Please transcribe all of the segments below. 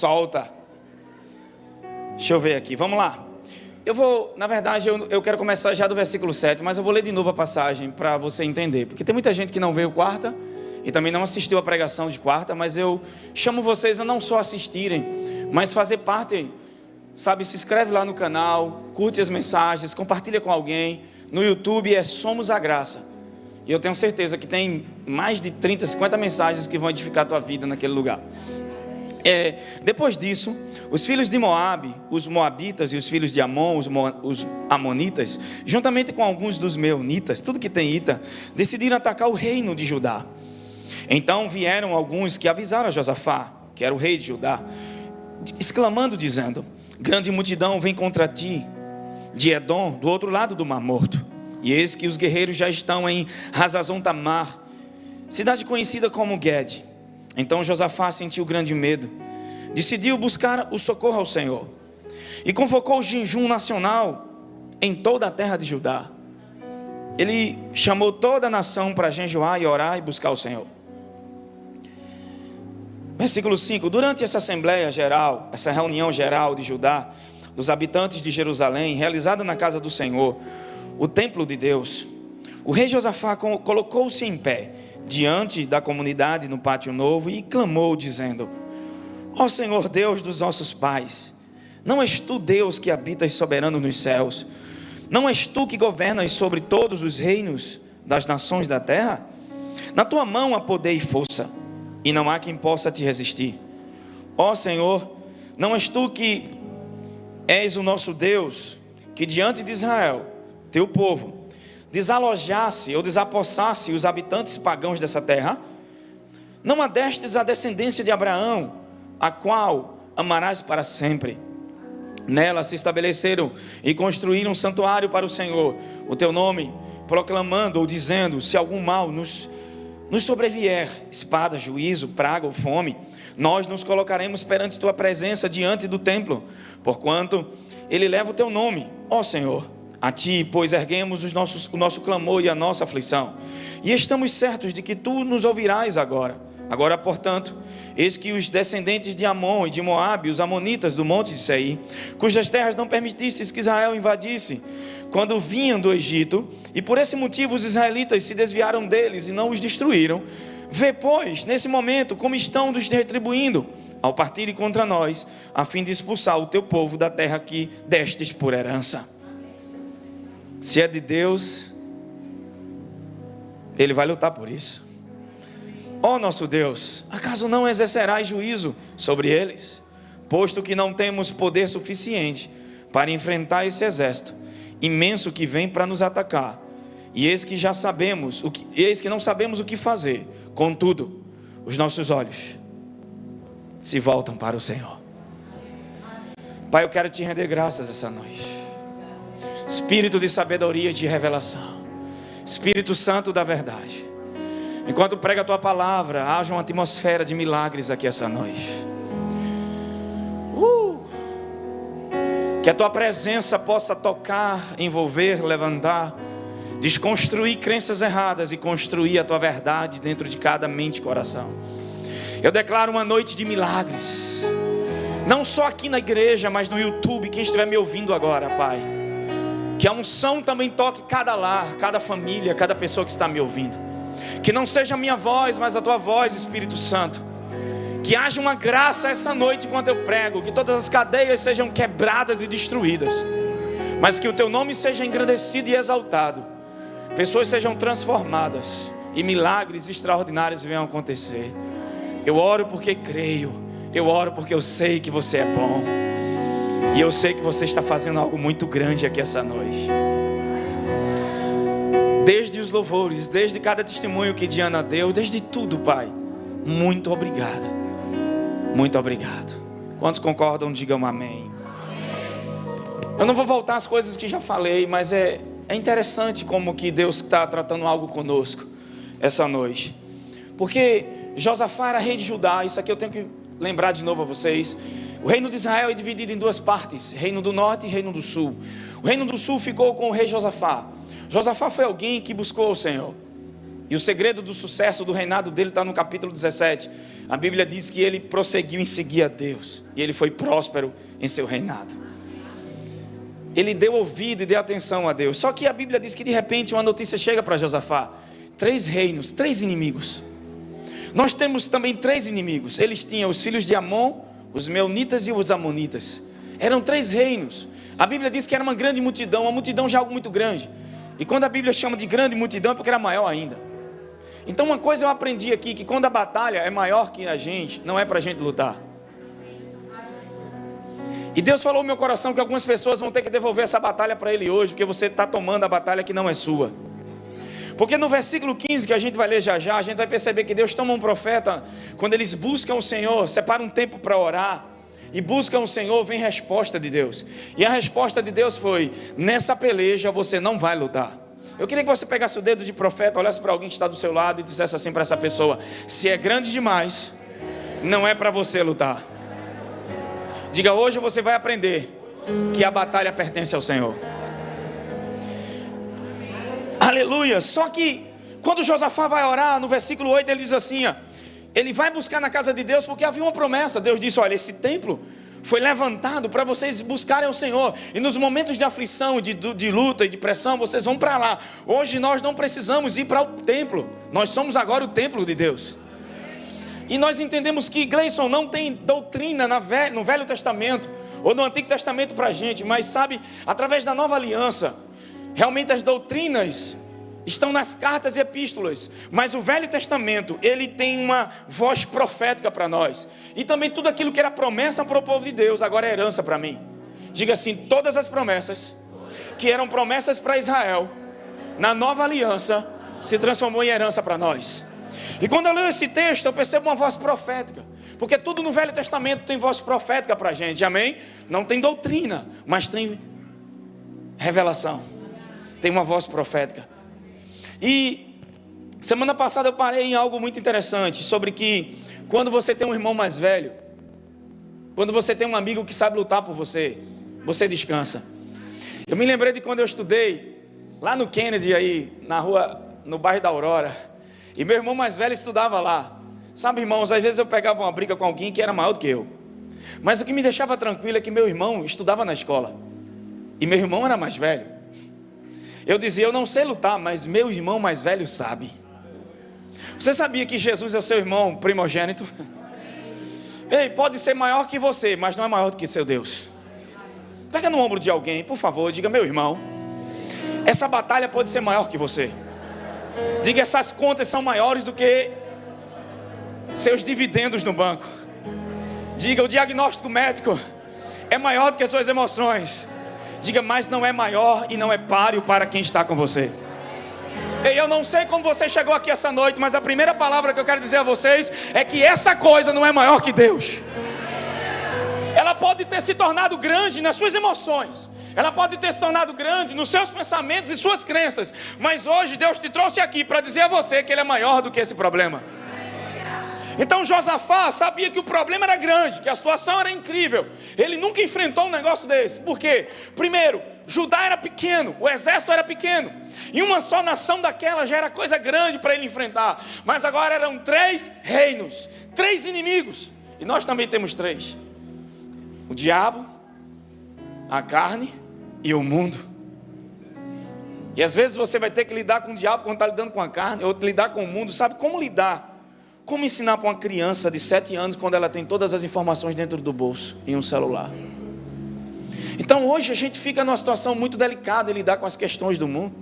solta. Deixa eu ver aqui, vamos lá. Na verdade, eu quero começar já do versículo 7, mas eu vou ler de novo a passagem para você entender. Porque tem muita gente que não veio quarta e também não assistiu a pregação de quarta, mas eu chamo vocês a não só assistirem, mas fazer parte, sabe? Se inscreve lá no canal, curte as mensagens, compartilha com alguém. No YouTube Somos a Graça. E eu tenho certeza que tem mais de 30, 50 mensagens que vão edificar a tua vida naquele lugar. Depois disso, os filhos de Moabe, os moabitas e os filhos de Amon, os amonitas, juntamente com alguns dos meunitas, tudo que tem ita, decidiram atacar o reino de Judá. Então vieram alguns que avisaram a Josafá, que era o rei de Judá, exclamando, dizendo: grande multidão vem contra ti, de Edom, do outro lado do Mar Morto. E eis que os guerreiros já estão em Hazazon Tamar, cidade conhecida como Gede. Então Josafá sentiu grande medo, decidiu buscar o socorro ao Senhor, e convocou o jejum nacional em toda a terra de Judá. Ele chamou toda a nação para jejuar e orar e buscar o Senhor. Versículo 5: durante essa assembleia geral, essa reunião geral de Judá, dos habitantes de Jerusalém, realizada na casa do Senhor, o templo de Deus, o rei Josafá colocou-se em pé diante da comunidade no pátio novo e clamou, dizendo: ó Senhor Deus dos nossos pais, não és tu Deus que habitas soberano nos céus? Não és tu que governas sobre todos os reinos das nações da terra? Na tua mão há poder e força, e não há quem possa te resistir. Ó Senhor, não és tu que és o nosso Deus, que diante de Israel, teu povo, desalojasse ou desapossasse os habitantes pagãos dessa terra? Não adestes a descendência de Abraão, a qual amarás para sempre. Nela se estabeleceram e construíram um santuário para o Senhor, o teu nome, proclamando ou dizendo: se algum mal nos sobrevier, espada, juízo, praga ou fome, nós nos colocaremos perante tua presença diante do templo, porquanto ele leva o teu nome, ó Senhor. A ti, pois, erguemos o nosso clamor e a nossa aflição, e estamos certos de que tu nos ouvirás agora. Agora, portanto, eis que os descendentes de Amon e de Moabe, os amonitas do monte de Seir, cujas terras não permitisses que Israel invadisse, quando vinham do Egito, e por esse motivo os israelitas se desviaram deles e não os destruíram, vê, pois, nesse momento, como estão nos retribuindo, ao partirem contra nós, a fim de expulsar o teu povo da terra que destes por herança. Se é de Deus, Ele vai lutar por isso. Ó nosso Deus, acaso não exercerás juízo sobre eles, posto que não temos poder suficiente para enfrentar esse exército imenso que vem para nos atacar? E eis que não sabemos o que fazer. Contudo, os nossos olhos se voltam para o Senhor. Pai, eu quero te render graças essa noite. Espírito de sabedoria e de revelação, Espírito Santo da verdade, enquanto prega a tua palavra, haja uma atmosfera de milagres aqui essa noite. Que a tua presença possa tocar, envolver, levantar, desconstruir crenças erradas e construir a tua verdade dentro de cada mente e coração. Eu declaro uma noite de milagres, não só aqui na igreja, mas no YouTube, quem estiver me ouvindo agora, Pai. Que a unção também toque cada lar, cada família, cada pessoa que está me ouvindo. Que não seja a minha voz, mas a tua voz, Espírito Santo. Que haja uma graça essa noite enquanto eu prego. Que todas as cadeias sejam quebradas e destruídas. Mas que o teu nome seja engrandecido e exaltado. Pessoas sejam transformadas. E milagres extraordinários venham acontecer. Eu oro porque creio. Eu oro porque eu sei que você é bom. E eu sei que você está fazendo algo muito grande aqui essa noite. Desde os louvores, desde cada testemunho que Diana deu, desde tudo, Pai. Muito obrigado. Muito obrigado. Quantos concordam, digam amém. Eu não vou voltar às coisas que já falei, mas é interessante como que Deus está tratando algo conosco essa noite. Porque Josafá era rei de Judá. Isso aqui eu tenho que lembrar de novo a vocês. O reino de Israel é dividido em duas partes, reino do norte e reino do sul. O reino do sul ficou com o rei Josafá. Josafá foi alguém que buscou o Senhor. E E o segredo do sucesso do reinado dele está no capítulo 17. A Bíblia diz que ele prosseguiu em seguir a Deus. E ele foi próspero em seu reinado. Ele deu ouvido e deu atenção a Deus. Só que a Bíblia diz que de repente uma notícia chega para Josafá. 3 reinos, 3 inimigos. Nós temos também 3 inimigos. Eles tinham os filhos de Amon, os meunitas e os amonitas. Eram 3 reinos. A Bíblia diz que era uma grande multidão. Uma multidão já algo muito grande. E quando a Bíblia chama de grande multidão é porque era maior ainda. Então uma coisa eu aprendi aqui, que quando a batalha é maior que a gente, não é para a gente lutar. E Deus falou no meu coração que algumas pessoas vão ter que devolver essa batalha para Ele hoje, porque você está tomando a batalha que não é sua. Porque no versículo 15 que a gente vai ler já já, a gente vai perceber que Deus toma um profeta, quando eles buscam o Senhor, separa um tempo para orar, e buscam o Senhor, vem resposta de Deus. E a resposta de Deus foi: nessa peleja você não vai lutar. Eu queria que você pegasse o dedo de profeta, olhasse para alguém que está do seu lado e dissesse assim para essa pessoa: se é grande demais, não é para você lutar. Diga: hoje você vai aprender que a batalha pertence ao Senhor. Aleluia. Só que quando Josafá vai orar, no versículo 8 ele diz assim, ele vai buscar na casa de Deus porque havia uma promessa. Deus disse: olha, esse templo foi levantado para vocês buscarem o Senhor, e nos momentos de aflição, de luta e de pressão, vocês vão para lá. Hoje nós não precisamos ir para o templo, nós somos agora o templo de Deus. E nós entendemos que, Gleison, não tem doutrina no Velho Testamento ou no Antigo Testamento para a gente, mas sabe, através da Nova Aliança, realmente as doutrinas estão nas cartas e epístolas, mas o Velho Testamento, ele tem uma voz profética para nós. E também tudo aquilo que era promessa para o povo de Deus, agora é herança para mim. Diga assim: todas as promessas que eram promessas para Israel, na Nova Aliança, se transformou em herança para nós. E quando eu leio esse texto, eu percebo uma voz profética, porque tudo no Velho Testamento tem voz profética para a gente, amém? Não tem doutrina, mas tem revelação, tem uma voz profética. E semana passada eu parei em algo muito interessante, sobre que quando você tem um irmão mais velho, quando você tem um amigo que sabe lutar por você, você descansa. Eu me lembrei de quando eu estudei lá no Kennedy, aí na rua, no bairro da Aurora, e meu irmão mais velho estudava lá. Sabe, irmãos, às vezes eu pegava uma briga com alguém que era maior do que eu, mas o que me deixava tranquilo é que meu irmão estudava na escola, e meu irmão era mais velho. Eu dizia: eu não sei lutar, mas meu irmão mais velho sabe. Você sabia que Jesus é o seu irmão primogênito? Ei, pode ser maior que você, mas não é maior do que seu Deus. Pega no ombro de alguém, por favor, diga: meu irmão, essa batalha pode ser maior que você. Diga: essas contas são maiores do que seus dividendos no banco. Diga: o diagnóstico médico é maior do que as suas emoções. Diga: mas não é maior e não é páreo para quem está com você. E eu não sei como você chegou aqui essa noite, mas a primeira palavra que eu quero dizer a vocês é que essa coisa não é maior que Deus. Ela pode ter se tornado grande nas suas emoções, ela pode ter se tornado grande nos seus pensamentos e suas crenças, mas hoje Deus te trouxe aqui para dizer a você que Ele é maior do que esse problema. Então Josafá sabia que o problema era grande, que a situação era incrível. Ele nunca enfrentou um negócio desse. Por quê? Primeiro, Judá era pequeno, o exército era pequeno, e uma só nação daquela já era coisa grande para ele enfrentar. Mas agora eram 3 reinos, 3 inimigos. E nós também temos 3: o diabo, a carne e o mundo. E às vezes você vai ter que lidar com o diabo quando está lidando com a carne, ou lidar com o mundo. Sabe como lidar? Como ensinar para uma criança de 7 anos quando ela tem todas as informações dentro do bolso, em um celular? Então hoje a gente fica numa situação muito delicada em lidar com as questões do mundo.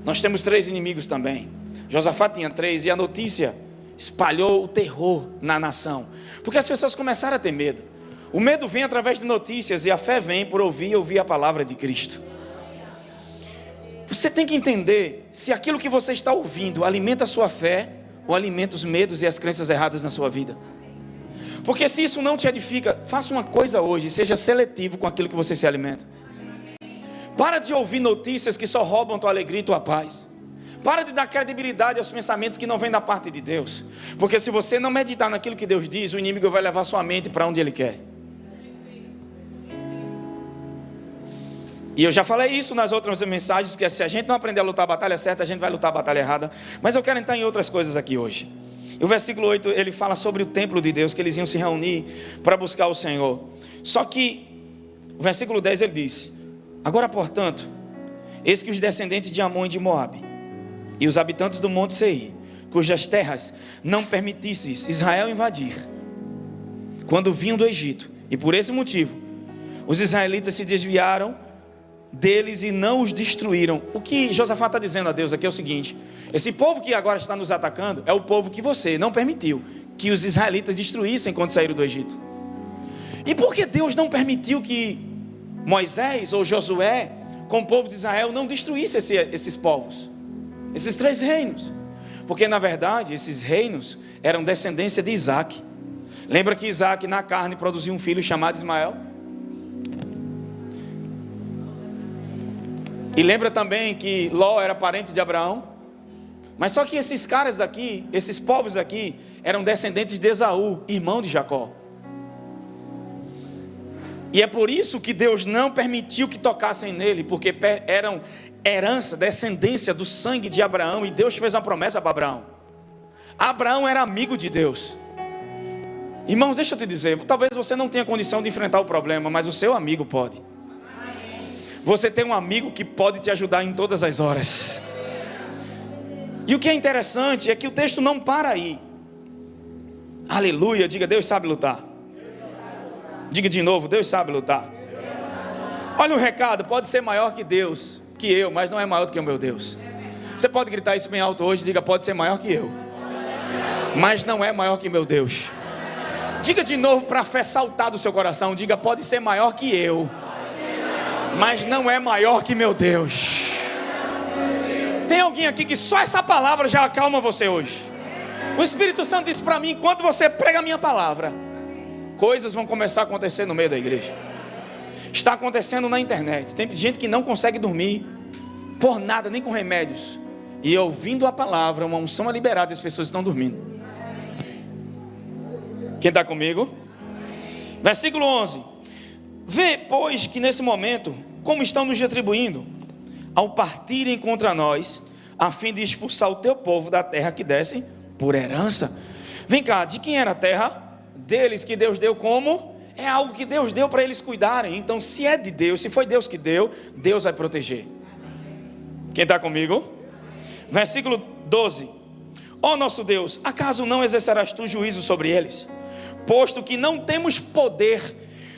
Nós temos 3 inimigos também. Josafá tinha 3, e a notícia espalhou o terror na nação, porque as pessoas começaram a ter medo. O medo vem através de notícias, e a fé vem por ouvir e ouvir a palavra de Cristo. Você tem que entender se aquilo que você está ouvindo alimenta a sua fé ou alimenta os medos e as crenças erradas na sua vida. Porque se isso não te edifica, faça uma coisa hoje: seja seletivo com aquilo que você se alimenta. Para de ouvir notícias que só roubam tua alegria e tua paz. Para de dar credibilidade aos pensamentos que não vêm da parte de Deus. Porque se você não meditar naquilo que Deus diz, o inimigo vai levar sua mente para onde ele quer. E eu já falei isso nas outras mensagens, que se a gente não aprender a lutar a batalha certa, a gente vai lutar a batalha errada. Mas eu quero entrar em outras coisas aqui hoje. E o versículo 8, ele fala sobre o templo de Deus, que eles iam se reunir para buscar o Senhor. Só que, o versículo 10 ele diz: agora, portanto, eis que os descendentes de Amon e de Moabe, e os habitantes do monte Seir, cujas terras não permitisseis Israel invadir, quando vinham do Egito, e por esse motivo, os israelitas se desviaram deles e não os destruíram. O que Josafá está dizendo a Deus aqui é o seguinte: esse povo que agora está nos atacando é o povo que você não permitiu que os israelitas destruíssem quando saíram do Egito. E por que Deus não permitiu que Moisés ou Josué com o povo de Israel não destruísse esses povos, esses 3 reinos? Porque na verdade esses reinos eram descendência de Isaac. Lembra que Isaac na carne produziu um filho chamado Ismael? E lembra também que Ló era parente de Abraão? Mas só que esses caras aqui, esses povos aqui, eram descendentes de Esaú, irmão de Jacó. E é por isso que Deus não permitiu que tocassem nele, porque eram herança, descendência do sangue de Abraão. E Deus fez uma promessa para Abraão. Abraão era amigo de Deus. Irmãos, deixa eu te dizer, talvez você não tenha condição de enfrentar o problema, mas o seu amigo pode. Você tem um amigo que pode te ajudar em todas as horas. E o que é interessante é que o texto não para aí. Aleluia, diga: Deus sabe lutar. Diga de novo: Deus sabe lutar. Olha o recado: pode ser maior que Deus, que eu, mas não é maior do que o meu Deus. Você pode gritar isso bem alto hoje, diga: pode ser maior que eu, mas não é maior que meu Deus. Diga de novo para a fé saltar do seu coração, diga: pode ser maior que eu, mas não é maior que meu Deus. Tem alguém aqui que só essa palavra já acalma você hoje? O Espírito Santo disse para mim: enquanto você prega a minha palavra, coisas vão começar a acontecer no meio da igreja. Está acontecendo na internet. Tem gente que não consegue dormir por nada, nem com remédios. E ouvindo a palavra, uma unção é liberada e as pessoas estão dormindo. Quem está comigo? Versículo 11: vê, pois, que nesse momento, como estão nos retribuindo, ao partirem contra nós, a fim de expulsar o teu povo da terra que descem por herança. Vem cá, de quem era a terra? Deles, que Deus deu como? É algo que Deus deu para eles cuidarem. Então, se é de Deus, se foi Deus que deu, Deus vai proteger. Quem está comigo? Versículo 12: ó nosso Deus, acaso não exercerás tu juízo sobre eles, posto que não temos poder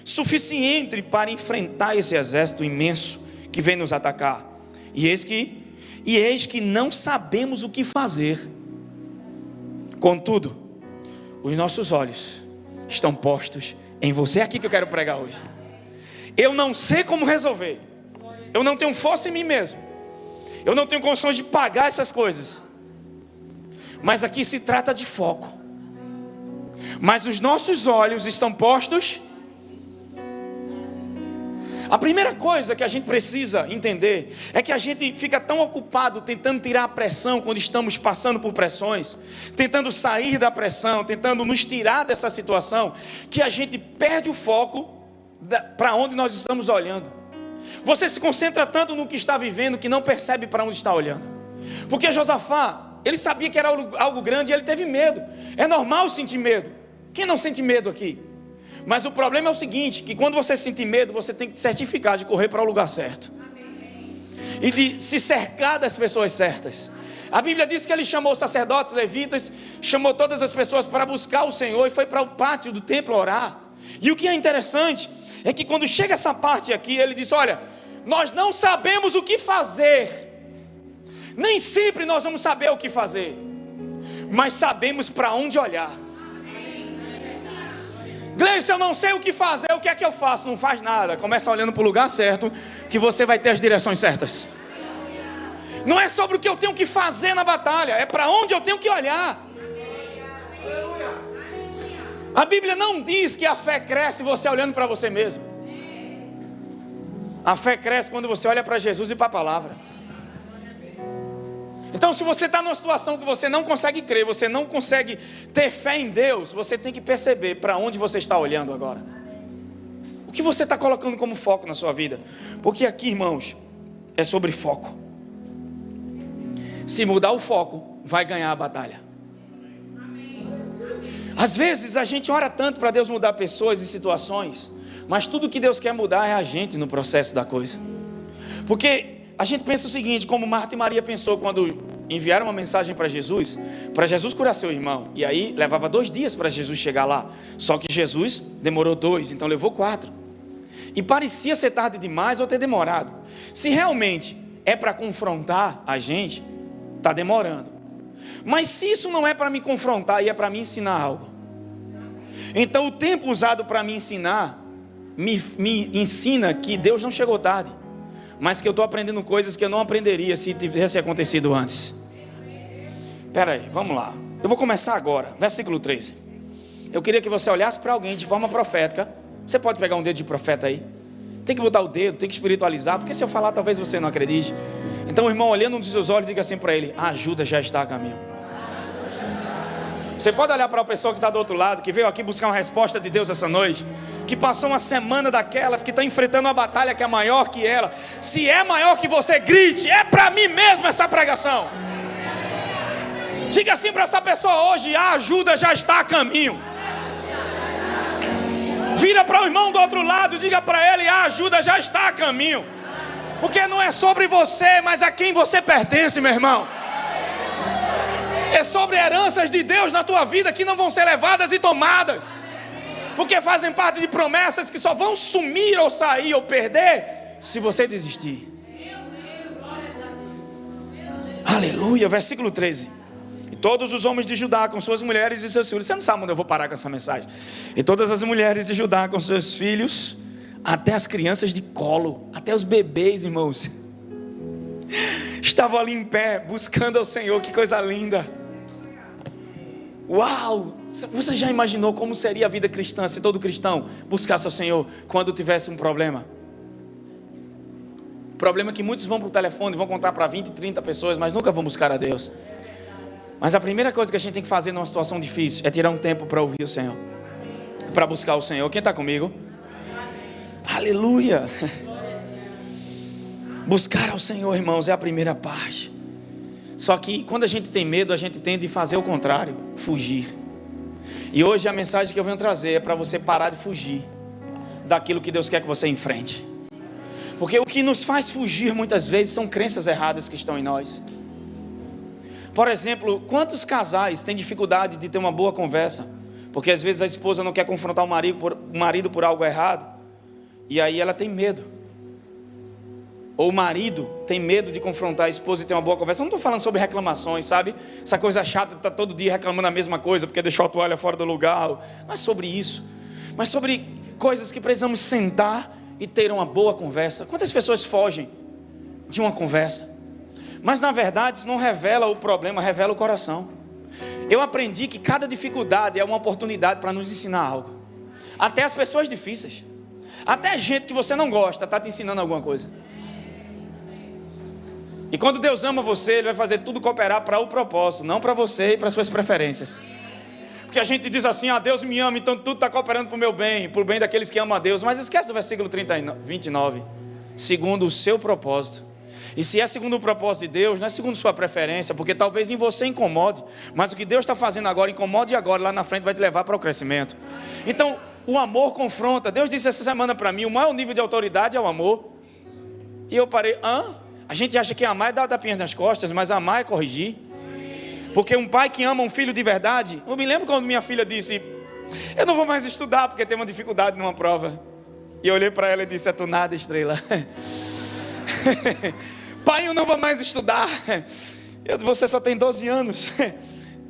suficiente para enfrentar esse exército imenso que vem nos atacar? E eis que não sabemos o que fazer. Contudo, os nossos olhos estão postos em você. É aqui que eu quero pregar hoje. Eu não sei como resolver. Eu não tenho força em mim mesmo. Eu não tenho condições de pagar essas coisas. Mas aqui se trata de foco. Mas os nossos olhos estão postos. A primeira coisa que a gente precisa entender é que a gente fica tão ocupado tentando tirar a pressão quando estamos passando por pressões, tentando sair da pressão, tentando nos tirar dessa situação, que a gente perde o foco para onde nós estamos olhando. Você se concentra tanto no que está vivendo que não percebe para onde está olhando. Porque Josafá, ele sabia que era algo grande e ele teve medo. É normal sentir medo. Quem não sente medo aqui? Mas o problema é o seguinte, que quando você sentir medo, você tem que se certificar de correr para o lugar certo. E de se cercar das pessoas certas. A Bíblia diz que ele chamou os sacerdotes, levitas, chamou todas as pessoas para buscar o Senhor e foi para o pátio do templo orar. E o que é interessante é que quando chega essa parte aqui, ele diz: olha, nós não sabemos o que fazer. Nem sempre nós vamos saber o que fazer, mas sabemos para onde olhar. Gleice, eu não sei o que fazer, o que é que eu faço? Não faz nada, começa olhando para o lugar certo, que você vai ter as direções certas. Não é sobre o que eu tenho que fazer na batalha, é para onde eu tenho que olhar. A Bíblia não diz que a fé cresce você olhando para você mesmo. A fé cresce quando você olha para Jesus e para a palavra. Então, se você está numa situação que você não consegue crer, você não consegue ter fé em Deus, você tem que perceber para onde você está olhando agora. O que você está colocando como foco na sua vida? Porque aqui, irmãos, é sobre foco. Se mudar o foco, vai ganhar a batalha. Às vezes a gente ora tanto para Deus mudar pessoas e situações, mas tudo que Deus quer mudar é a gente no processo da coisa. Porque a gente pensa o seguinte, como Marta e Maria pensou quando enviaram uma mensagem para Jesus curar seu irmão. E aí levava 2 dias para Jesus chegar lá. Só que Jesus demorou 2, então levou 4. E parecia ser tarde demais ou ter demorado. Se realmente é para confrontar a gente, está demorando. Mas se isso não é para me confrontar e é para me ensinar algo, então o tempo usado para me ensinar me ensina que Deus não chegou tarde, mas que eu estou aprendendo coisas que eu não aprenderia se tivesse acontecido antes. Espera aí, vamos lá. Eu vou começar agora, versículo 13. Eu queria que você olhasse para alguém de forma profética. Você pode pegar um dedo de profeta aí. Tem que botar o dedo, tem que espiritualizar, porque se eu falar talvez você não acredite. Então o irmão, olhando nos seus olhos, diga assim para ele: a ajuda já está a caminho. Você pode olhar para a pessoa que está do outro lado, que veio aqui buscar uma resposta de Deus essa noite, que passou uma semana daquelas, que está enfrentando uma batalha que é maior que ela. Se é maior que você, grite: é para mim mesmo essa pregação. Diga assim para essa pessoa hoje: a ajuda já está a caminho. Vira para o irmão do outro lado e diga para ele: a ajuda já está a caminho. Porque não é sobre você, mas a quem você pertence, meu irmão. É sobre heranças de Deus na tua vida que não vão ser levadas e tomadas, porque fazem parte de promessas que só vão sumir ou sair ou perder se você desistir. Aleluia, versículo 13. E todos os homens de Judá com suas mulheres e seus filhos. Você não sabe onde eu vou parar com essa mensagem. E todas as mulheres de Judá com seus filhos, até as crianças de colo, até os bebês, irmãos, estavam ali em pé, buscando ao Senhor. Que coisa linda. Uau! Você já imaginou como seria a vida cristã se todo cristão buscasse ao Senhor quando tivesse um problema? O problema é que muitos vão para o telefone, vão contar para 20, 30 pessoas, mas nunca vão buscar a Deus. Mas a primeira coisa que a gente tem que fazer numa situação difícil é tirar um tempo para ouvir o Senhor, para buscar o Senhor. Quem está comigo? Aleluia! Buscar ao Senhor, irmãos, é a primeira parte. Só que quando a gente tem medo, a gente tende a fazer o contrário, fugir. E hoje a mensagem que eu venho trazer é para você parar de fugir daquilo que Deus quer que você enfrente. Porque o que nos faz fugir muitas vezes são crenças erradas que estão em nós. Por exemplo, quantos casais têm dificuldade de ter uma boa conversa? Porque às vezes a esposa não quer confrontar o marido por algo errado, e aí ela tem medo. Ou o marido tem medo de confrontar a esposa e ter uma boa conversa. Eu não estou falando sobre reclamações, sabe? Essa coisa chata de estar todo dia reclamando a mesma coisa, porque deixou a toalha fora do lugar. Não é sobre isso, mas sobre coisas que precisamos sentar e ter uma boa conversa. Quantas pessoas fogem de uma conversa? Mas na verdade isso não revela o problema, revela o coração. Eu aprendi que cada dificuldade é uma oportunidade para nos ensinar algo. Até as pessoas difíceis, até gente que você não gosta, está te ensinando alguma coisa. E quando Deus ama você, Ele vai fazer tudo cooperar para o propósito, não para você e para suas preferências. Porque a gente diz assim: ah, Deus me ama, então tudo está cooperando para o meu bem, para o bem daqueles que amam a Deus. Mas esquece do versículo 29, segundo o seu propósito. E se é segundo o propósito de Deus, não é segundo sua preferência, porque talvez em você incomode, mas o que Deus está fazendo agora, incomode agora, lá na frente vai te levar para o crescimento. Então, o amor confronta. Deus disse essa semana para mim: o maior nível de autoridade é o amor. E eu parei: a gente acha que amar é dar tapinhas nas costas, mas amar é corrigir. Porque um pai que ama um filho de verdade, eu me lembro quando minha filha disse: eu não vou mais estudar porque tem uma dificuldade numa prova. E eu olhei para ela e disse: é tu nada, estrela. Pai, eu não vou mais estudar. Você só tem 12 anos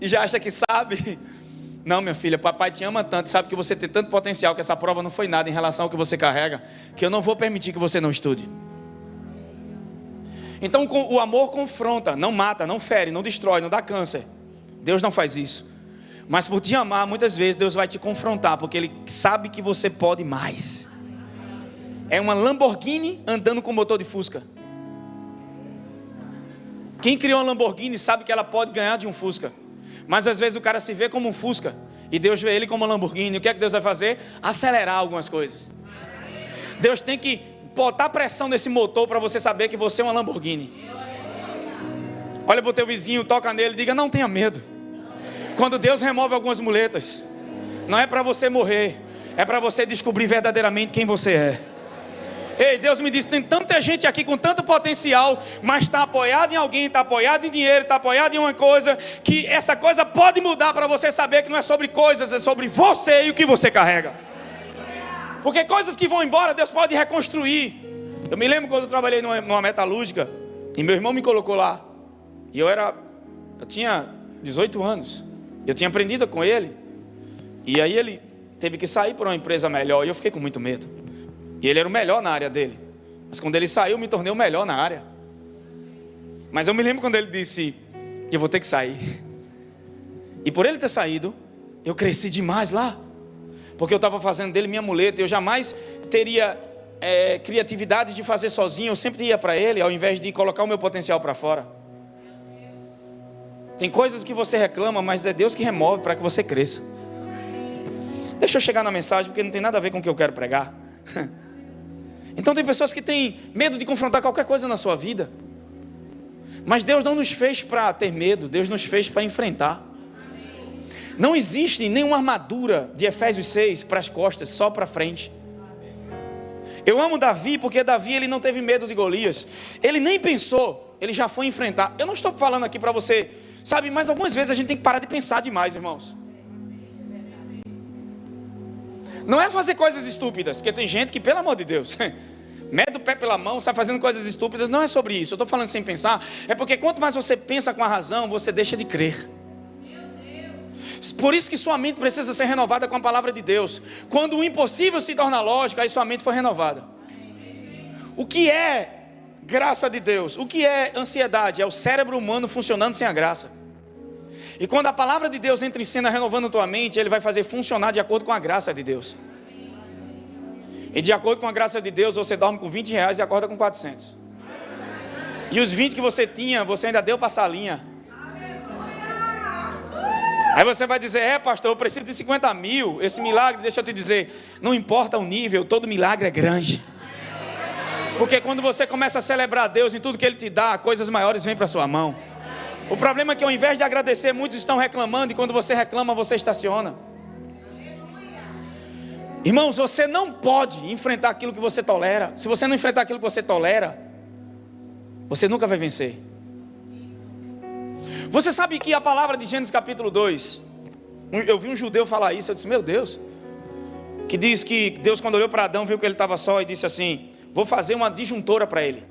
e já acha que sabe. Não, minha filha, papai te ama tanto, sabe que você tem tanto potencial, que essa prova não foi nada em relação ao que você carrega, que eu não vou permitir que você não estude. Então o amor confronta, não mata, não fere, não destrói, não dá câncer. Deus não faz isso. Mas por te amar, muitas vezes Deus vai te confrontar, porque Ele sabe que você pode mais. É uma Lamborghini andando com motor de Fusca. Quem criou uma Lamborghini sabe que ela pode ganhar de um Fusca. Mas às vezes o cara se vê como um Fusca e Deus vê ele como uma Lamborghini. O que é que Deus vai fazer? Acelerar algumas coisas. Deus tem que botar pressão nesse motor para você saber que você é uma Lamborghini. Olha para o teu vizinho, toca nele, diga: não tenha medo. Quando Deus remove algumas muletas, não é para você morrer, é para você descobrir verdadeiramente quem você é. Ei, Deus me disse: tem tanta gente aqui com tanto potencial, mas está apoiado em alguém, está apoiado em dinheiro, está apoiado em uma coisa, que essa coisa pode mudar para você saber que não é sobre coisas, é sobre você e o que você carrega. Porque coisas que vão embora, Deus pode reconstruir. Eu me lembro quando eu trabalhei numa metalúrgica, e meu irmão me colocou lá, e eu tinha 18 anos, eu tinha aprendido com ele, e aí ele teve que sair para uma empresa melhor, e eu fiquei com muito medo. E ele era o melhor na área dele. Mas quando ele saiu, eu me tornei o melhor na área. Mas eu me lembro quando ele disse: eu vou ter que sair. E por ele ter saído, eu cresci demais lá. Porque eu estava fazendo dele minha muleta. Eu jamais teria criatividade de fazer sozinho. Eu sempre ia para ele, ao invés de colocar o meu potencial para fora. Tem coisas que você reclama, mas é Deus que remove para que você cresça. Deixa eu chegar na mensagem, porque não tem nada a ver com o que eu quero pregar. Então tem pessoas que têm medo de confrontar qualquer coisa na sua vida. Mas Deus não nos fez para ter medo, Deus nos fez para enfrentar. Não existe nenhuma armadura de Efésios 6 para as costas, só para frente. Eu amo Davi, porque Davi ele não teve medo de Golias. Ele nem pensou, ele já foi enfrentar. Eu não estou falando aqui para você, sabe, mas algumas vezes a gente tem que parar de pensar demais, irmãos. Não é fazer coisas estúpidas, porque tem gente que, pelo amor de Deus, mete o pé pela mão, sai fazendo coisas estúpidas. Não é sobre isso, eu estou falando sem pensar. É porque quanto mais você pensa com a razão, você deixa de crer. Por isso que sua mente precisa ser renovada com a palavra de Deus. Quando o impossível se torna lógico, aí sua mente foi renovada. O que é graça de Deus? O que é ansiedade? É o cérebro humano funcionando sem a graça. E quando a palavra de Deus entra em cena renovando tua mente, Ele vai fazer funcionar de acordo com a graça de Deus. E de acordo com a graça de Deus, você dorme com 20 reais e acorda com 400. E os 20 que você tinha, você ainda deu para a salinha. Aí você vai dizer: pastor, eu preciso de 50 mil. Esse milagre, deixa eu te dizer, não importa o nível, todo milagre é grande. Porque quando você começa a celebrar a Deus em tudo que Ele te dá, coisas maiores vêm para sua mão. O problema é que ao invés de agradecer, muitos estão reclamando. E quando você reclama, você estaciona. Irmãos, você não pode enfrentar aquilo que você tolera. Se você não enfrentar aquilo que você tolera, você nunca vai vencer. Você sabe que a palavra de Gênesis capítulo 2, eu vi um judeu falar isso. Eu disse: meu Deus. Que diz que Deus, quando olhou para Adão, viu que ele estava só e disse assim: vou fazer uma disjuntora para ele,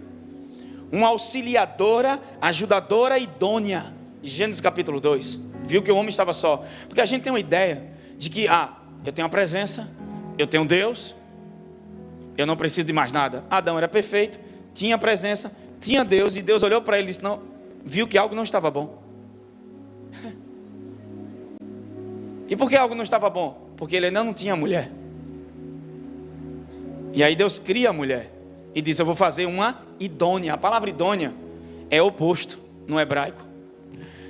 uma auxiliadora, ajudadora idônea. Gênesis capítulo 2. Viu que o homem estava só. Porque a gente tem uma ideia de que eu tenho a presença, eu tenho Deus, eu não preciso de mais nada. Adão era perfeito, tinha a presença, tinha Deus. E Deus olhou para ele e disse: não, viu que algo não estava bom. E por que algo não estava bom? Porque ele ainda não tinha mulher. E aí Deus cria a mulher e diz: eu vou fazer uma idônea. A palavra idônea é oposto no hebraico.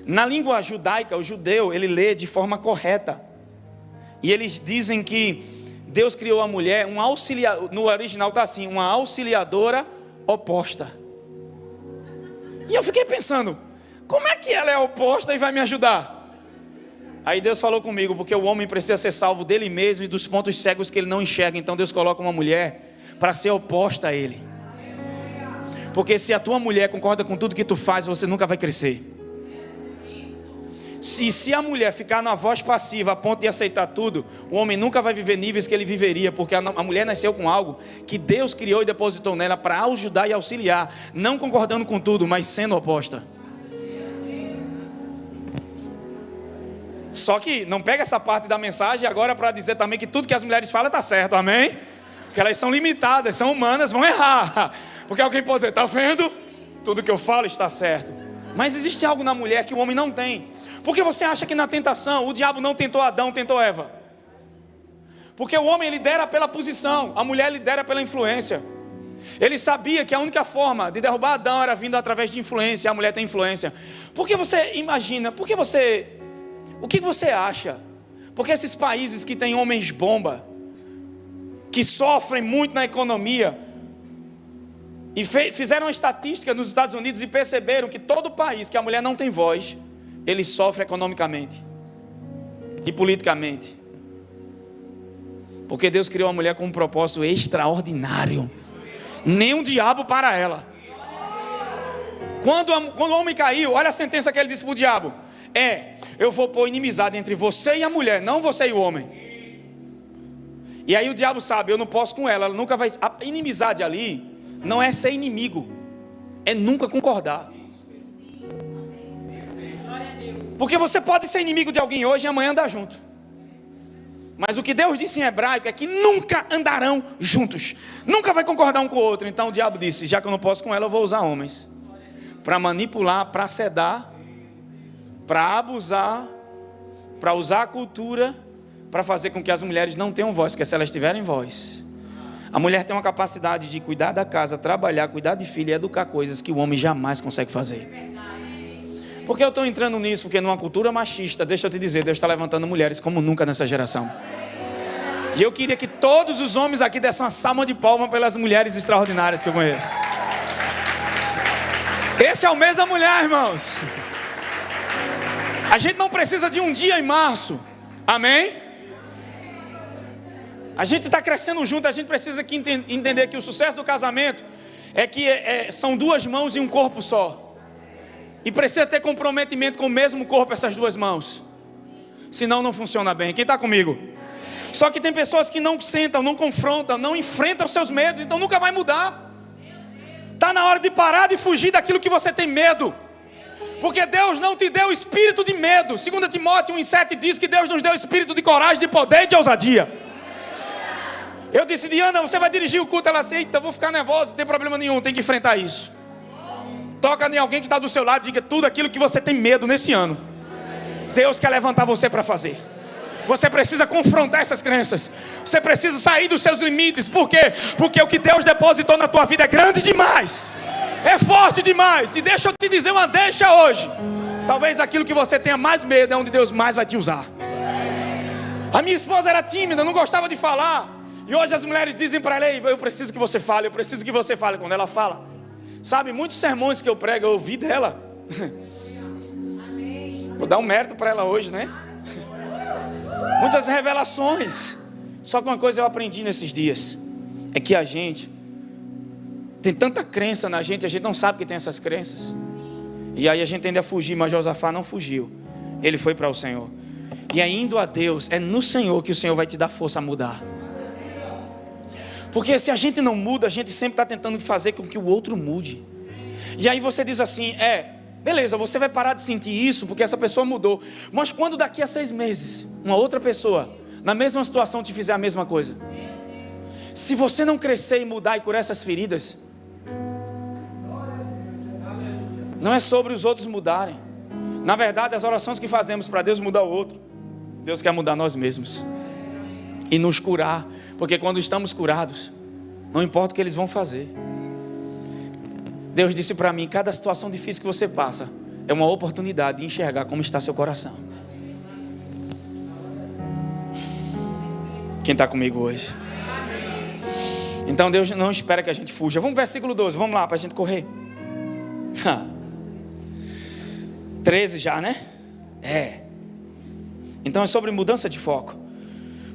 Na língua judaica, o judeu, ele lê de forma correta. E eles dizem que Deus criou a mulher, um auxiliar, no original está assim, uma auxiliadora oposta. E eu fiquei pensando: como é que ela é oposta e vai me ajudar? Aí Deus falou comigo: porque o homem precisa ser salvo dele mesmo e dos pontos cegos que ele não enxerga. Então Deus coloca uma mulher para ser oposta a ele. Porque se a tua mulher concorda com tudo que tu faz, você nunca vai crescer. Se a mulher ficar na voz passiva a ponto de aceitar tudo, o homem nunca vai viver níveis que ele viveria. Porque a mulher nasceu com algo que Deus criou e depositou nela para ajudar e auxiliar, não concordando com tudo, mas sendo oposta. Só que não pega essa parte da mensagem agora para dizer também que tudo que as mulheres falam está certo, amém? Que elas são limitadas, são humanas, vão errar. Porque alguém pode dizer: está vendo? Tudo que eu falo está certo. Mas existe algo na mulher que o homem não tem. Porque você acha que na tentação o diabo não tentou Adão, tentou Eva? Porque o homem lidera pela posição, a mulher lidera pela influência. Ele sabia que a única forma de derrubar Adão era vindo através de influência. A mulher tem influência. Por que você imagina? O que você acha? Porque esses países que têm homens bomba, que sofrem muito na economia. E fizeram uma estatística nos Estados Unidos e perceberam que todo país que a mulher não tem voz, ele sofre economicamente e politicamente. Porque Deus criou a mulher com um propósito extraordinário. Nem um diabo para ela. Quando o homem caiu, olha a sentença que ele disse para o diabo: eu vou pôr inimizade entre você e a mulher, não você e o homem. E aí o diabo sabe, eu não posso com ela nunca vai. A inimizade ali não é ser inimigo, é nunca concordar. Porque você pode ser inimigo de alguém hoje e amanhã andar junto. Mas o que Deus disse em hebraico é que nunca andarão juntos, nunca vai concordar um com o outro. Então o diabo disse: já que eu não posso com ela, eu vou usar homens para manipular, para sedar, para abusar, para usar a cultura, para fazer com que as mulheres não tenham voz. Porque se elas tiverem voz, a mulher tem uma capacidade de cuidar da casa, trabalhar, cuidar de filho e educar coisas que o homem jamais consegue fazer. Por que eu estou entrando nisso? Porque numa cultura machista, deixa eu te dizer, Deus está levantando mulheres como nunca nessa geração. E eu queria que todos os homens aqui dessem uma salva de palmas pelas mulheres extraordinárias que eu conheço. Esse é o mês da mulher, irmãos. A gente não precisa de um dia em março. Amém? A gente está crescendo junto. A gente precisa entender que o sucesso do casamento é que são duas mãos e um corpo só. E precisa ter comprometimento com o mesmo corpo, essas duas mãos. Senão não funciona bem. Quem está comigo? Só que tem pessoas que não sentam, não confrontam, não enfrentam os seus medos. Então nunca vai mudar. Está na hora de parar de fugir daquilo que você tem medo. Porque Deus não te deu espírito de medo. 2 Timóteo 1,7 diz que Deus nos deu espírito de coragem, de poder e de ousadia. Eu disse: Diana, você vai dirigir o culto? Ela disse: eita, vou ficar nervosa. Não tem problema nenhum, tem que enfrentar isso. Toca em alguém que está do seu lado, diga tudo aquilo que você tem medo nesse ano. Deus quer levantar você para fazer. Você precisa confrontar essas crenças. Você precisa sair dos seus limites. Por quê? Porque o que Deus depositou na tua vida é grande demais, é forte demais. E deixa eu te dizer uma deixa hoje. Talvez aquilo que você tenha mais medo é onde Deus mais vai te usar. A minha esposa era tímida, não gostava de falar. E hoje as mulheres dizem para ela: eu preciso que você fale, eu preciso que você fale. Quando ela fala, sabe, muitos sermões que eu prego, eu ouvi dela. Vou dar um mérito para ela hoje, né? Muitas revelações. Só que uma coisa eu aprendi nesses dias é que a gente tem tanta crença na gente, a gente não sabe que tem essas crenças. E aí a gente tende a fugir, mas Josafá não fugiu. Ele foi para o Senhor. E é indo a Deus, é no Senhor que o Senhor vai te dar força a mudar. Porque se a gente não muda, a gente sempre está tentando fazer com que o outro mude. E aí você diz assim: beleza, você vai parar de sentir isso porque essa pessoa mudou. Mas quando daqui a 6 meses uma outra pessoa na mesma situação te fizer a mesma coisa, se você não crescer e mudar e curar essas feridas, não é sobre os outros mudarem. Na verdade, as orações que fazemos para Deus mudar o outro, Deus quer mudar nós mesmos e nos curar. Porque quando estamos curados, não importa o que eles vão fazer. Deus disse para mim: cada situação difícil que você passa é uma oportunidade de enxergar como está seu coração. Quem está comigo hoje? Então Deus não espera que a gente fuja. Vamos para o versículo 12, vamos lá para a gente correr. 13 já, né? Então é sobre mudança de foco.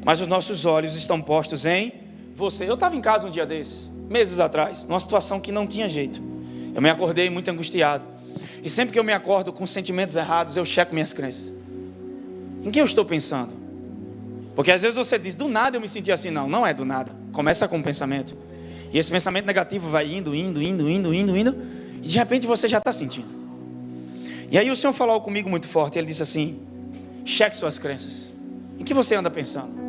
Mas os nossos olhos estão postos em você. Eu estava em casa um dia desses, meses atrás, numa situação que não tinha jeito. Eu me acordei muito angustiado. E sempre que eu me acordo com sentimentos errados, eu checo minhas crenças. Em quem eu estou pensando? Porque às vezes você diz: do nada eu me senti assim. Não, não é do nada. Começa com um pensamento. E esse pensamento negativo vai indo. E de repente você já está sentindo. E aí o Senhor falou comigo muito forte. Ele disse assim: cheque suas crenças. Em que você anda pensando?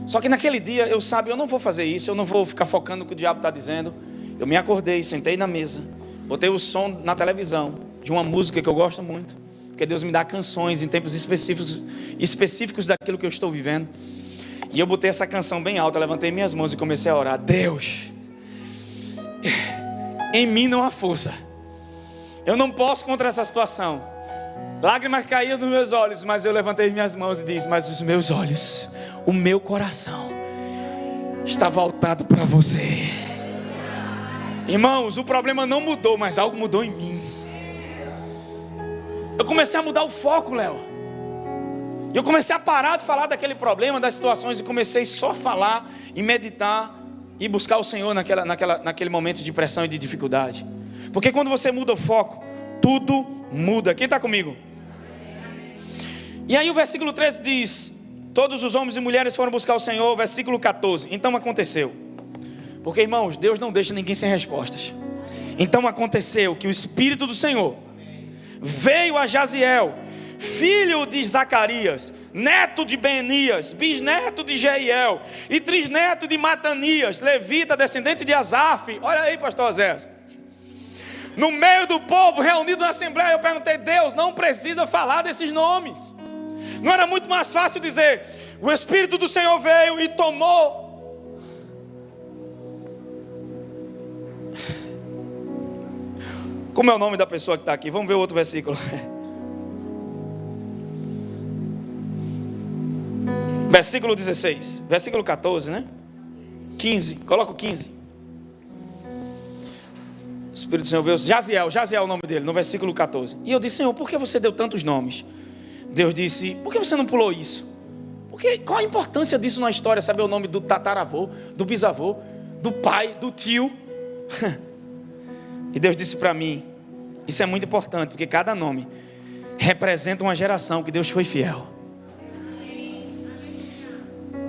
Só que naquele dia eu não vou fazer isso. Eu não vou ficar focando no que o diabo está dizendo. Eu me acordei, sentei na mesa, botei o som na televisão de uma música que eu gosto muito, porque Deus me dá canções em tempos específicos daquilo que eu estou vivendo. E eu botei essa canção bem alta, levantei minhas mãos e comecei a orar: Deus, em mim não há força, eu não posso contra essa situação. Lágrimas caíam dos meus olhos, mas eu levantei minhas mãos e disse: mas os meus olhos, o meu coração está voltado para você. Irmãos, o problema não mudou, mas algo mudou em mim. Eu comecei a mudar o foco, Léo. Eu comecei a parar de falar daquele problema, das situações, e comecei só a falar e meditar e buscar o Senhor naquele momento de pressão e de dificuldade. Porque quando você muda o foco, tudo muda. Quem está comigo? E aí o versículo 13 diz: todos os homens e mulheres foram buscar o Senhor. Versículo 14: então aconteceu. Porque, irmãos, Deus não deixa ninguém sem respostas. Então aconteceu que o Espírito do Senhor veio a Jaziel, filho de Zacarias, neto de Benias, bisneto de Jeiel e trisneto de Matanias, levita, descendente de Asaf. Olha aí, pastor Oséias. No meio do povo reunido na assembleia, eu perguntei: Deus, não precisa falar desses nomes. Não era muito mais fácil dizer: o Espírito do Senhor veio e tomou. Como é o nome da pessoa que está aqui? Vamos ver o outro versículo. Versículo 16. Versículo 14, né? 15. Coloca o 15. O Espírito do Senhor veio. Jaziel é o nome dele, no versículo 14. E eu disse: Senhor, por que você deu tantos nomes? Deus disse: por que você não pulou isso? Porque qual a importância disso na história? Saber o nome do tataravô, do bisavô, do pai, do tio. E Deus disse para mim: isso é muito importante, porque cada nome representa uma geração que Deus foi fiel.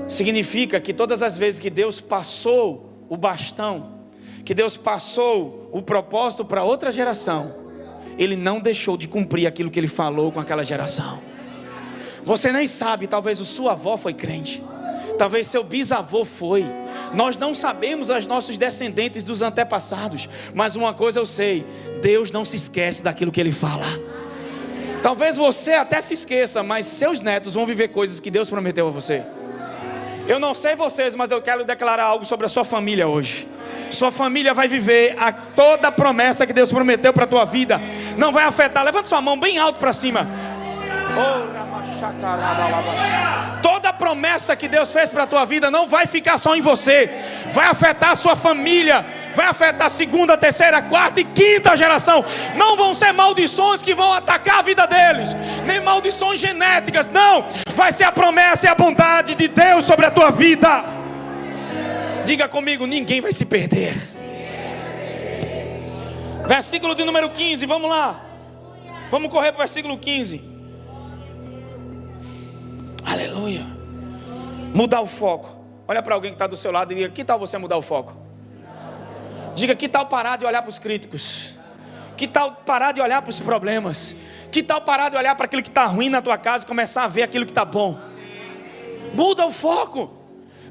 Significa que todas as vezes que Deus passou o bastão, que Deus passou o propósito para outra geração, Ele não deixou de cumprir aquilo que Ele falou com aquela geração. Você nem sabe, talvez a sua avó foi crente, talvez seu bisavô foi. Nós não sabemos os nossos descendentes dos antepassados, mas uma coisa eu sei: Deus não se esquece daquilo que Ele fala. Talvez você até se esqueça, mas seus netos vão viver coisas que Deus prometeu a você. Eu não sei vocês, mas eu quero declarar algo sobre a sua família hoje. Sua família vai viver toda a promessa que Deus prometeu para a tua vida. Não vai afetar. Levanta sua mão bem alto para cima. Toda a promessa que Deus fez para a tua vida não vai ficar só em você. Vai afetar a sua família. Vai afetar a segunda, terceira, quarta e quinta geração. Não vão ser maldições que vão atacar a vida deles, nem maldições genéticas. Não, vai ser a promessa e a bondade de Deus sobre a tua vida. Diga comigo: ninguém vai se perder. Versículo de número 15, vamos lá. Vamos correr para o versículo 15. Aleluia. Mudar o foco. Olha para alguém que está do seu lado e diga: que tal você mudar o foco? Diga: que tal parar de olhar para os críticos? Que tal parar de olhar para os problemas? Que tal parar de olhar para aquilo que está ruim na tua casa e começar a ver aquilo que está bom? Muda o foco.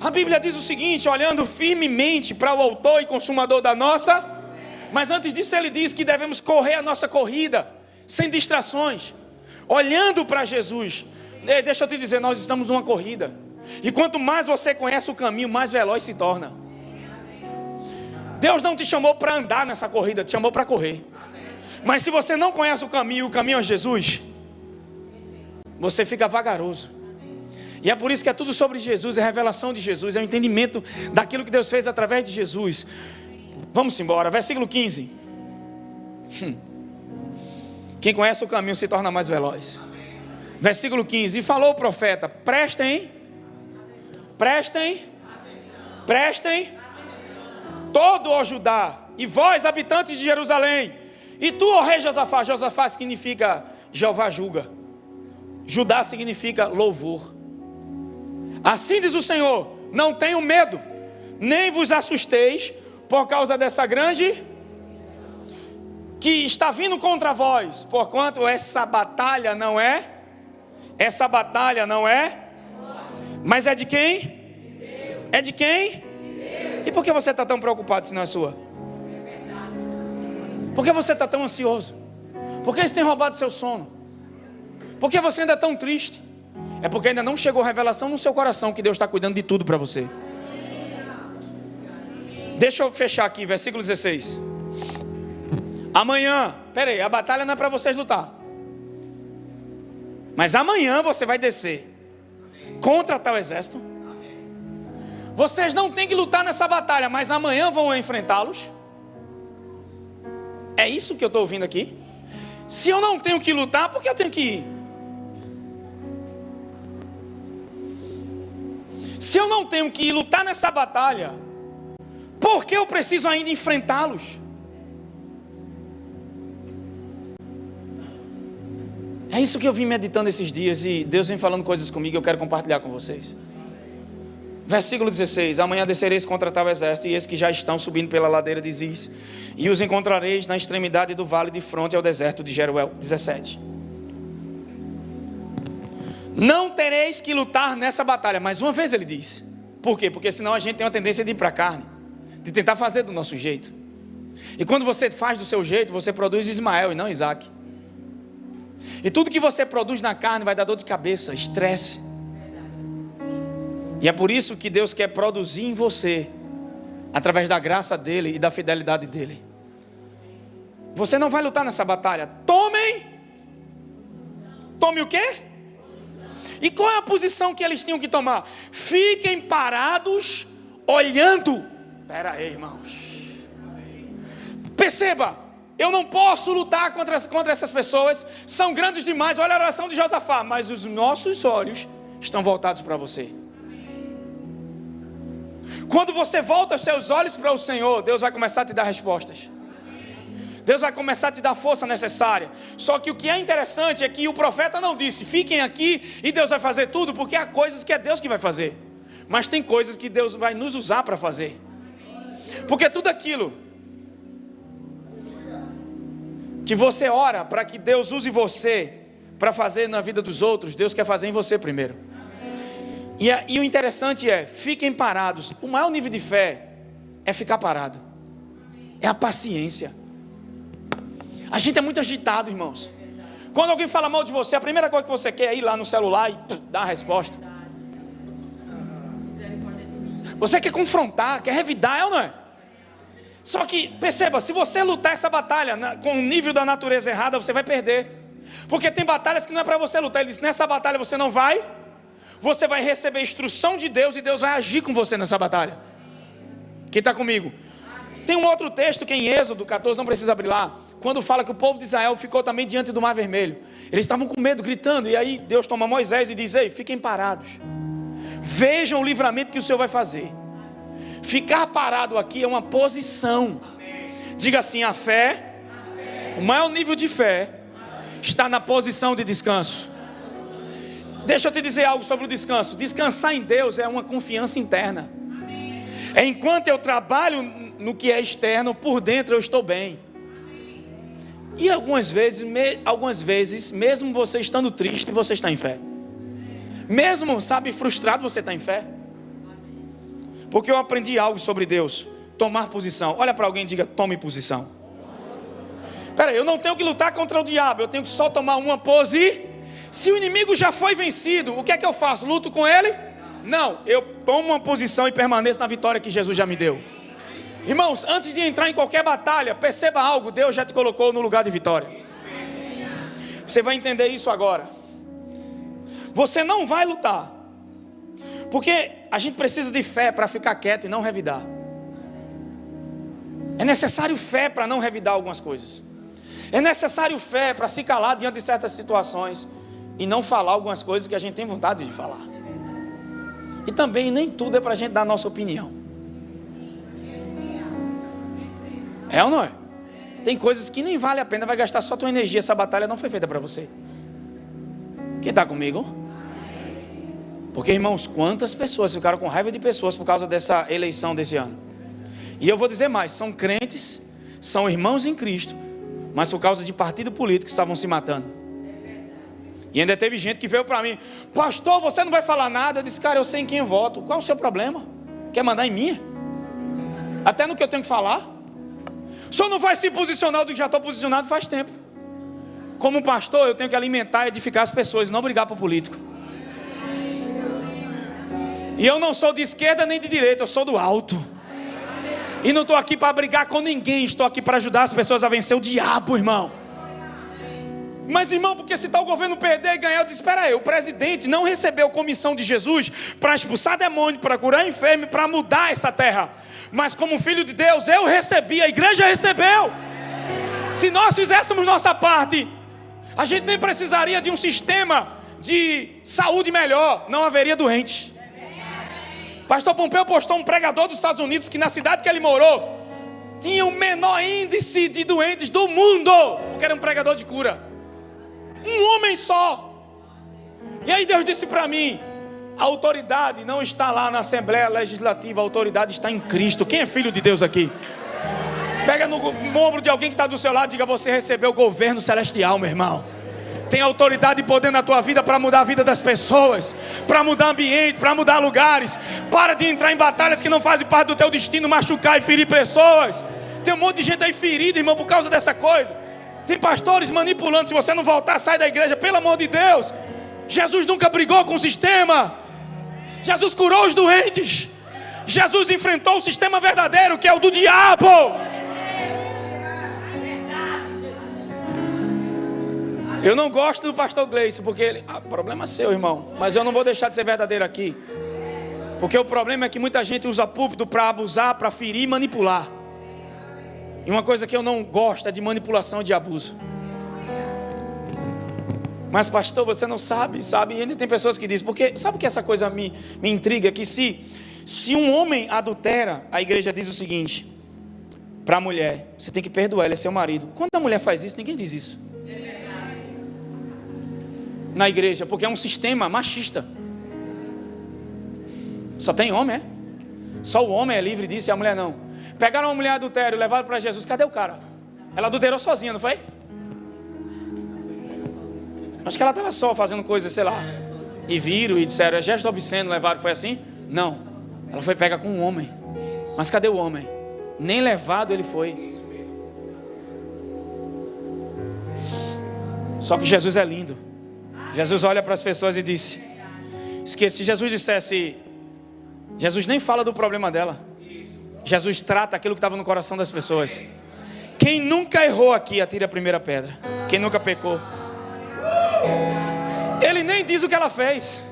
A Bíblia diz o seguinte: olhando firmemente para o autor e consumador da nossa. Mas antes disso ele diz que devemos correr a nossa corrida sem distrações, olhando para Jesus. Deixa eu te dizer, nós estamos numa corrida, e quanto mais você conhece o caminho, mais veloz se torna. Deus não te chamou para andar nessa corrida, te chamou para correr. Mas se você não conhece o caminho é Jesus, você fica vagaroso. E é por isso que é tudo sobre Jesus, é a revelação de Jesus, é o entendimento daquilo que Deus fez através de Jesus. Vamos embora, versículo 15. Quem conhece o caminho se torna mais veloz. Versículo 15: e falou o profeta: prestem, todo o Judá, e vós, habitantes de Jerusalém, e tu, ó rei Josafá. Josafá significa Jeová julga. Judá significa louvor. Assim diz o Senhor: não tenham medo, nem vos assusteis por causa dessa grande que está vindo contra vós, porquanto essa batalha não é, mas é de quem? É de quem? E por que você está tão preocupado se não é sua? Por que você está tão ansioso? Por que isso tem roubado seu sono? Por que você ainda é tão triste? É porque ainda não chegou a revelação no seu coração que Deus está cuidando de tudo para você. Deixa eu fechar aqui, versículo 16. Amanhã, a batalha não é para vocês lutar, mas amanhã você vai descer contra tal exército. Vocês não têm que lutar nessa batalha, mas amanhã vão enfrentá-los. É isso que eu estou ouvindo aqui. Se eu não tenho que lutar, por que eu tenho que ir? Se eu não tenho que ir lutar nessa batalha, por que eu preciso ainda enfrentá-los? É isso que eu vim meditando esses dias e Deus vem falando coisas comigo e eu quero compartilhar com vocês. Versículo 16: amanhã descereis contra tal exército, e eis que já estão subindo pela ladeira de Ziz, e os encontrareis na extremidade do vale de fronte ao deserto de Jeruel. 17. Não tereis que lutar nessa batalha. Mais uma vez ele diz. Por quê? Porque senão a gente tem uma tendência de ir para a carne, de tentar fazer do nosso jeito. E quando você faz do seu jeito, você produz Ismael e não Isaac. E tudo que você produz na carne vai dar dor de cabeça, estresse. E é por isso que Deus quer produzir em você, através da graça dele e da fidelidade dele. Você não vai lutar nessa batalha. Tome o quê? E qual é a posição que eles tinham que tomar? Fiquem parados, olhando. Espera aí, irmãos. Perceba, eu não posso lutar contra essas pessoas. São grandes demais. Olha a oração de Josafá. Mas os nossos olhos estão voltados para você. Quando você volta os seus olhos para o Senhor, Deus vai começar a te dar respostas. Deus vai começar a te dar a força necessária. Só que o que é interessante é que o profeta não disse: fiquem aqui e Deus vai fazer tudo, porque há coisas que é Deus que vai fazer. Mas tem coisas que Deus vai nos usar para fazer. Porque tudo aquilo que você ora para que Deus use você para fazer na vida dos outros, Deus quer fazer em você primeiro. E o interessante é, fiquem parados. O maior nível de fé é ficar parado. É a paciência. A gente é muito agitado, irmãos. Quando alguém fala mal de você, a primeira coisa que você quer é ir lá no celular e dar a resposta. Você quer confrontar, quer revidar, é ou não é? Só que, perceba, se você lutar essa batalha com o nível da natureza errada, você vai perder. Porque tem batalhas que não é para você lutar. Ele diz: nessa batalha você não vai. Você vai receber instrução de Deus e Deus vai agir com você nessa batalha. Quem está comigo? Tem um outro texto que é em Êxodo 14, não precisa abrir lá, quando fala que o povo de Israel ficou também diante do Mar Vermelho. Eles estavam com medo, gritando, e aí Deus toma Moisés e diz: ei, fiquem parados, vejam o livramento que o Senhor vai fazer. Ficar parado aqui é uma posição. Diga assim: a fé, o maior nível de fé está na posição de descanso. Deixa eu te dizer algo sobre o descanso. Descansar em Deus é uma confiança interna. É enquanto eu trabalho no que é externo, por dentro eu estou bem. E algumas vezes, mesmo você estando triste, você está em fé. Mesmo, frustrado, você está em fé. Porque eu aprendi algo sobre Deus. Tomar posição. Olha para alguém e diga: tome posição. Espera aí, eu não tenho que lutar contra o diabo. Eu tenho que só tomar uma posição. Se o inimigo já foi vencido, o que é que eu faço? Luto com ele? Não, eu tomo uma posição e permaneço na vitória que Jesus já me deu. Irmãos, antes de entrar em qualquer batalha, perceba algo: Deus já te colocou no lugar de vitória. Você vai entender isso agora. Você não vai lutar, porque a gente precisa de fé para ficar quieto e não revidar. É necessário fé para não revidar algumas coisas. É necessário fé para se calar diante de certas situações e não falar algumas coisas que a gente tem vontade de falar. E também nem tudo é para a gente dar a nossa opinião. É ou não é? Tem coisas que nem vale a pena, vai gastar só tua energia. Essa batalha não foi feita para você. Quem está comigo? Porque, irmãos, quantas pessoas ficaram com raiva de pessoas por causa dessa eleição desse ano? E eu vou dizer mais: são crentes, são irmãos em Cristo, mas por causa de partido político estavam se matando. E ainda teve gente que veio para mim: pastor, você não vai falar nada? Eu disse: cara, eu sei em quem eu voto. Qual é o seu problema? Quer mandar em mim? Até no que eu tenho que falar? O senhor não vai se posicionar do que já estou posicionado faz tempo. Como pastor, eu tenho que alimentar e edificar as pessoas, não brigar para o político. E eu não sou de esquerda nem de direita, eu sou do alto. E não estou aqui para brigar com ninguém, estou aqui para ajudar as pessoas a vencer o diabo, irmão. Mas irmão, porque se tal governo perder e ganhar, eu disse, espera aí, o presidente não recebeu comissão de Jesus para expulsar demônio, para curar enfermo, para mudar essa terra. Mas como filho de Deus, eu recebi, a igreja recebeu. Se nós fizéssemos nossa parte, a gente nem precisaria de um sistema de saúde melhor, não haveria doentes. Pastor Pompeu postou um pregador dos Estados Unidos que na cidade que ele morou tinha o menor índice de doentes do mundo, porque era um pregador de cura. Um homem só. E aí Deus disse para mim, a autoridade não está lá na Assembleia Legislativa, a autoridade está em Cristo. Quem é filho de Deus aqui? Pega no ombro de alguém que está do seu lado e diga, você recebeu o governo celestial, meu irmão. Tem autoridade e poder na tua vida para mudar a vida das pessoas, para mudar ambiente, para mudar lugares. Para de entrar em batalhas que não fazem parte do teu destino, machucar e ferir pessoas. Tem um monte de gente aí ferida, irmão, por causa dessa coisa. Tem pastores manipulando, se você não voltar, sai da igreja, pelo amor de Deus. Jesus nunca brigou com o sistema. Jesus curou os doentes. Jesus enfrentou o sistema verdadeiro, que é o do diabo. Eu não gosto do pastor Gleison, porque ele... problema seu, irmão. Mas eu não vou deixar de ser verdadeiro aqui. Porque o problema é que muita gente usa púlpito para abusar, para ferir e manipular. E uma coisa que eu não gosto é de manipulação e de abuso. Mas pastor, você não sabe? E ainda tem pessoas que dizem, porque sabe que essa coisa me intriga? Que se um homem adultera, a igreja diz o seguinte, para a mulher, você tem que perdoar, ele é seu marido. Quando a mulher faz isso, ninguém diz isso na igreja, porque é um sistema machista. Só tem homem, é? Só o homem é livre disso e a mulher não. Pegaram uma mulher adultério, levaram para Jesus, cadê o cara? Ela adulterou sozinha, não foi? Acho que ela estava só fazendo coisas, sei lá, e viram e disseram, é gesto obsceno, levaram, foi assim? Não, ela foi pega com um homem. Mas cadê o homem? Nem levado ele foi. Só que Jesus é lindo. Jesus olha para as pessoas e disse, se Jesus dissesse, Jesus nem fala do problema dela. Jesus trata aquilo que estava no coração das pessoas. Quem nunca errou aqui, atire a primeira pedra. Quem nunca pecou. Ele nem diz o que ela fez.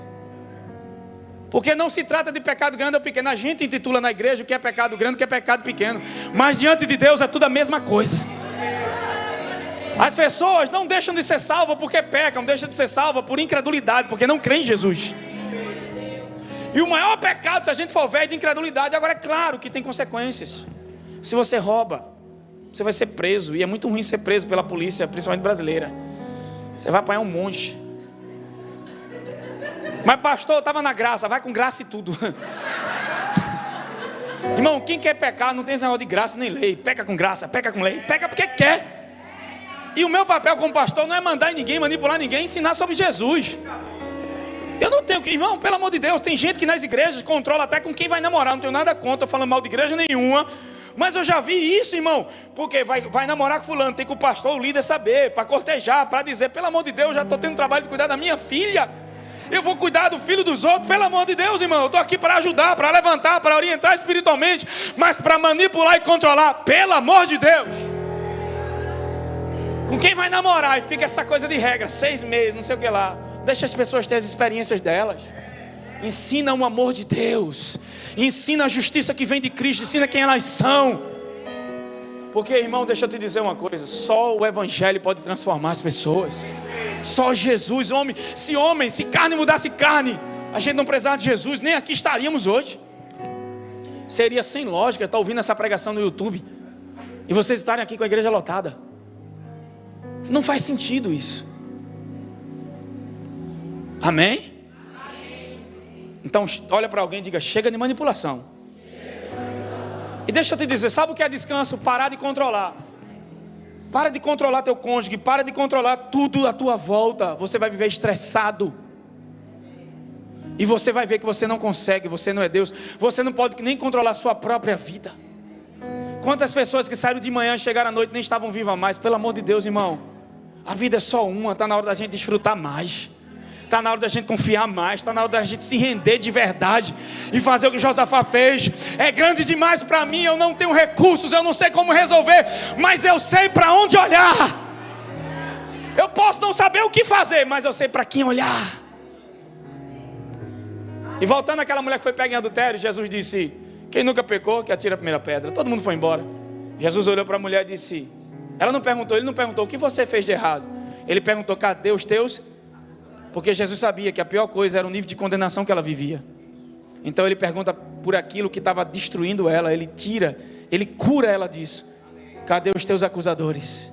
Porque não se trata de pecado grande ou pequeno. A gente intitula na igreja o que é pecado grande, o que é pecado pequeno. Mas diante de Deus é tudo a mesma coisa. As pessoas não deixam de ser salvas porque pecam, deixam de ser salvas por incredulidade, porque não creem em Jesus. E o maior pecado, se a gente for ver, é de incredulidade. Agora é claro que tem consequências. Se você rouba, você vai ser preso. E é muito ruim ser preso pela polícia, principalmente brasileira. Você vai apanhar um monte. Mas pastor, estava na graça, vai com graça e tudo. Irmão, quem quer pecar não tem esse negócio de graça nem lei. Peca com graça, peca com lei, peca porque quer. E o meu papel como pastor não é mandar em ninguém, manipular ninguém, ensinar sobre Jesus. Eu não tenho que, irmão, pelo amor de Deus, tem gente que nas igrejas controla até com quem vai namorar. Não tenho nada contra, falando mal de igreja nenhuma. Mas eu já vi isso, irmão. Porque vai namorar com fulano, tem que o pastor, o líder saber, para cortejar, para dizer, pelo amor de Deus, já estou tendo trabalho de cuidar da minha filha. Eu vou cuidar do filho dos outros, pelo amor de Deus, irmão. Eu estou aqui para ajudar, para levantar, para orientar espiritualmente. Mas para manipular e controlar, pelo amor de Deus. Com quem vai namorar e fica essa coisa de regra, 6 meses, não sei o que lá. Deixa as pessoas ter as experiências delas. Ensina o amor de Deus. Ensina a justiça que vem de Cristo. Ensina quem elas são. Porque, irmão, deixa eu te dizer uma coisa. Só o Evangelho pode transformar as pessoas. Só Jesus, se carne mudasse carne, a gente não precisava de Jesus, nem aqui estaríamos hoje. Seria sem lógica estar ouvindo essa pregação no YouTube e vocês estarem aqui com a igreja lotada. Não faz sentido isso. Amém? Então olha para alguém e diga, chega de manipulação. E deixa eu te dizer, sabe o que é descanso? Parar de controlar. Para de controlar teu cônjuge, para de controlar tudo à tua volta. Você vai viver estressado. E você vai ver que você não consegue, você não é Deus. Você não pode nem controlar a sua própria vida. Quantas pessoas que saíram de manhã e chegaram à noite nem estavam vivas mais. Pelo amor de Deus, irmão. A vida é só uma, está na hora da gente desfrutar mais. Está na hora da gente confiar mais. Está na hora da gente se render de verdade e fazer o que Josafá fez. É grande demais para mim, eu não tenho recursos, eu não sei como resolver, mas eu sei para onde olhar. Eu posso não saber o que fazer, mas eu sei para quem olhar. E voltando àquela mulher que foi pega em adultério, Jesus disse: quem nunca pecou, que atira a primeira pedra. Todo mundo foi embora. Jesus olhou para a mulher e disse, ele não perguntou, o que você fez de errado? Ele perguntou, cadê os teus? Porque Jesus sabia que a pior coisa era o nível de condenação que ela vivia. Então ele pergunta por aquilo que estava destruindo ela. Ele cura ela disso. Cadê os teus acusadores?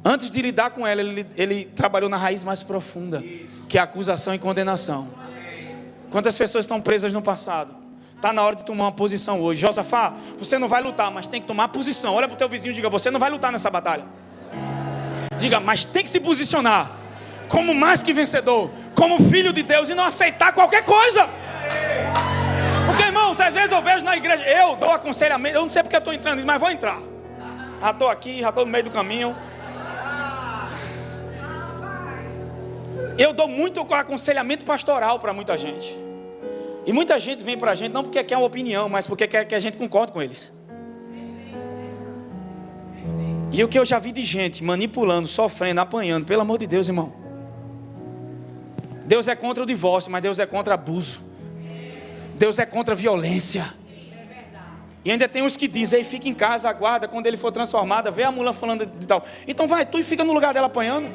Antes de lidar com ela, ele trabalhou na raiz mais profunda, que é a acusação e condenação. Quantas pessoas estão presas no passado? Está na hora de tomar uma posição hoje. Josafá, você não vai lutar, mas tem que tomar posição. Olha para o teu vizinho e diga, você não vai lutar nessa batalha. Diga, mas tem que se posicionar como mais que vencedor, como filho de Deus, e não aceitar qualquer coisa. Porque, irmãos, às vezes eu vejo na igreja, eu dou aconselhamento, eu não sei porque eu estou entrando nisso, mas vou entrar. Já estou aqui, já estou no meio do caminho. Eu dou muito aconselhamento pastoral para muita gente. E muita gente vem para a gente, não porque quer uma opinião, mas porque quer que a gente concorde com eles. E o que eu já vi de gente manipulando, sofrendo, apanhando, pelo amor de Deus, irmão. Deus é contra o divórcio, mas Deus é contra abuso. Deus é contra a violência. E ainda tem uns que dizem, aí fica em casa, aguarda, quando ele for transformado, vê a mulher falando de tal. Então vai tu e fica no lugar dela apanhando.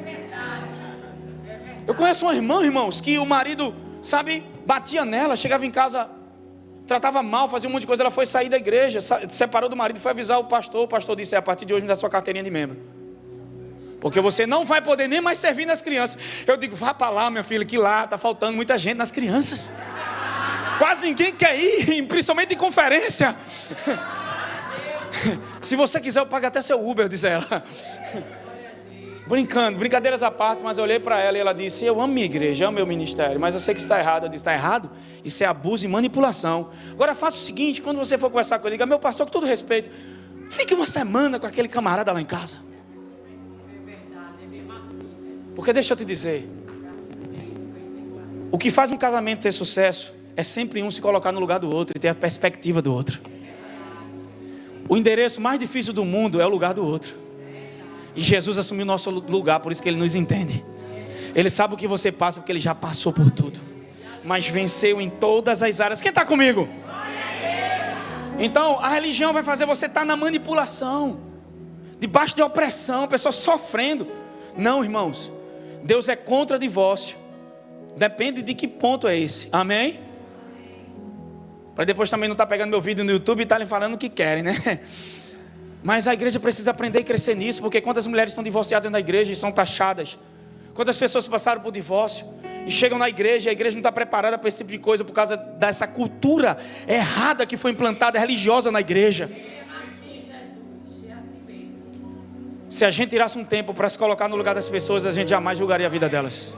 Eu conheço uma irmã, irmãos, que o marido, sabe, batia nela, chegava em casa, tratava mal, fazia um monte de coisa. Ela foi sair da igreja, separou do marido, foi avisar o pastor disse, a partir de hoje me dá sua carteirinha de membro, porque você não vai poder nem mais servir nas crianças. Eu digo, vá para lá, minha filha, que lá está faltando muita gente nas crianças. Quase ninguém quer ir, principalmente em conferência. Se você quiser eu pago até seu Uber, diz ela. Brincando, brincadeiras à parte, mas eu olhei para ela e ela disse, eu amo minha igreja, amo meu ministério, mas eu sei que está errado. Eu disse, está errado? Isso é abuso e manipulação. Agora faça o seguinte, quando você for conversar com ele, diga, meu pastor, com todo respeito, fique uma semana com aquele camarada lá em casa. Porque deixa eu te dizer, o que faz um casamento ter sucesso é sempre um se colocar no lugar do outro e ter a perspectiva do outro. O endereço mais difícil do mundo é o lugar do outro. E Jesus assumiu o nosso lugar, por isso que Ele nos entende. Ele sabe o que você passa, porque Ele já passou por tudo, mas venceu em todas as áreas. Quem está comigo? Então a religião vai fazer você estar na manipulação, debaixo de opressão, pessoas sofrendo. Não, irmãos, Deus é contra divórcio. Depende de que ponto é esse, amém? Para depois também não estar pegando meu vídeo no YouTube e estarem falando o que querem, né? Mas a igreja precisa aprender e crescer nisso, porque quantas mulheres estão divorciadas na igreja e são taxadas? Quantas pessoas passaram por divórcio e chegam na igreja e a igreja não está preparada para esse tipo de coisa por causa dessa cultura errada que foi implantada, religiosa na igreja. Se a gente tirasse um tempo para se colocar no lugar das pessoas, a gente jamais julgaria a vida delas.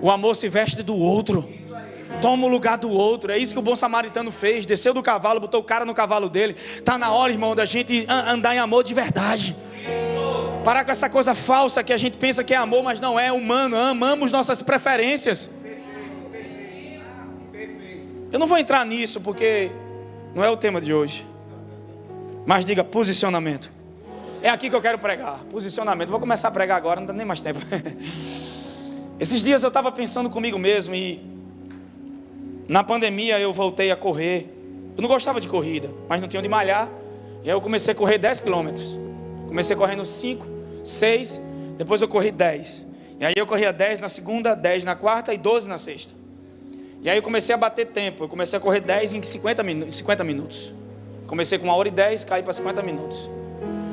O amor se veste do outro, toma o lugar do outro. É isso que o bom samaritano fez. Desceu do cavalo, botou o cara no cavalo dele. Está na hora, irmão, da gente andar em amor de verdade. Parar com essa coisa falsa que a gente pensa que é amor, mas não é humano. Amamos nossas preferências. Eu não vou entrar nisso porque não é o tema de hoje. Mas diga posicionamento. É aqui que eu quero pregar. Posicionamento. Vou começar a pregar agora, não dá nem mais tempo. Esses dias eu estava pensando comigo mesmo e na pandemia eu voltei a correr. Eu não gostava de corrida, mas não tinha onde malhar. E aí eu comecei a correr 10 quilômetros. Comecei correndo 5, 6, depois eu corri 10. E aí eu corria 10 na segunda, 10 na quarta e 12 na sexta. E aí eu comecei a bater tempo. Eu comecei a correr 10 em 50 minutos. Comecei com 1h10, caí para 50 minutos.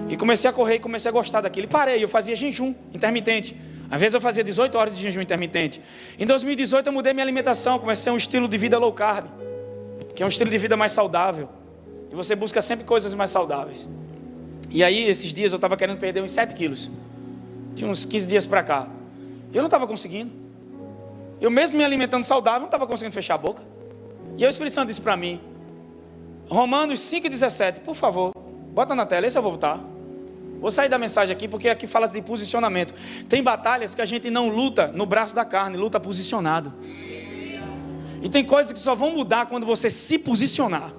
E comecei a correr e comecei a gostar daquilo. E parei, eu fazia jejum intermitente. Às vezes eu fazia 18 horas de jejum intermitente. Em 2018 eu mudei minha alimentação. Comecei um estilo de vida low carb, que é um estilo de vida mais saudável. E você busca sempre coisas mais saudáveis. E aí esses dias eu estava querendo perder uns 7 quilos. Tinha uns 15 dias para cá. Eu não estava conseguindo. Eu mesmo me alimentando saudável, não estava conseguindo fechar a boca. E aí o Espírito Santo disse para mim, Romanos 5,17, por favor, bota na tela, esse eu vou botar. Vou sair da mensagem aqui, porque aqui fala de posicionamento. Tem batalhas que a gente não luta no braço da carne, luta posicionado. E tem coisas que só vão mudar quando você se posicionar.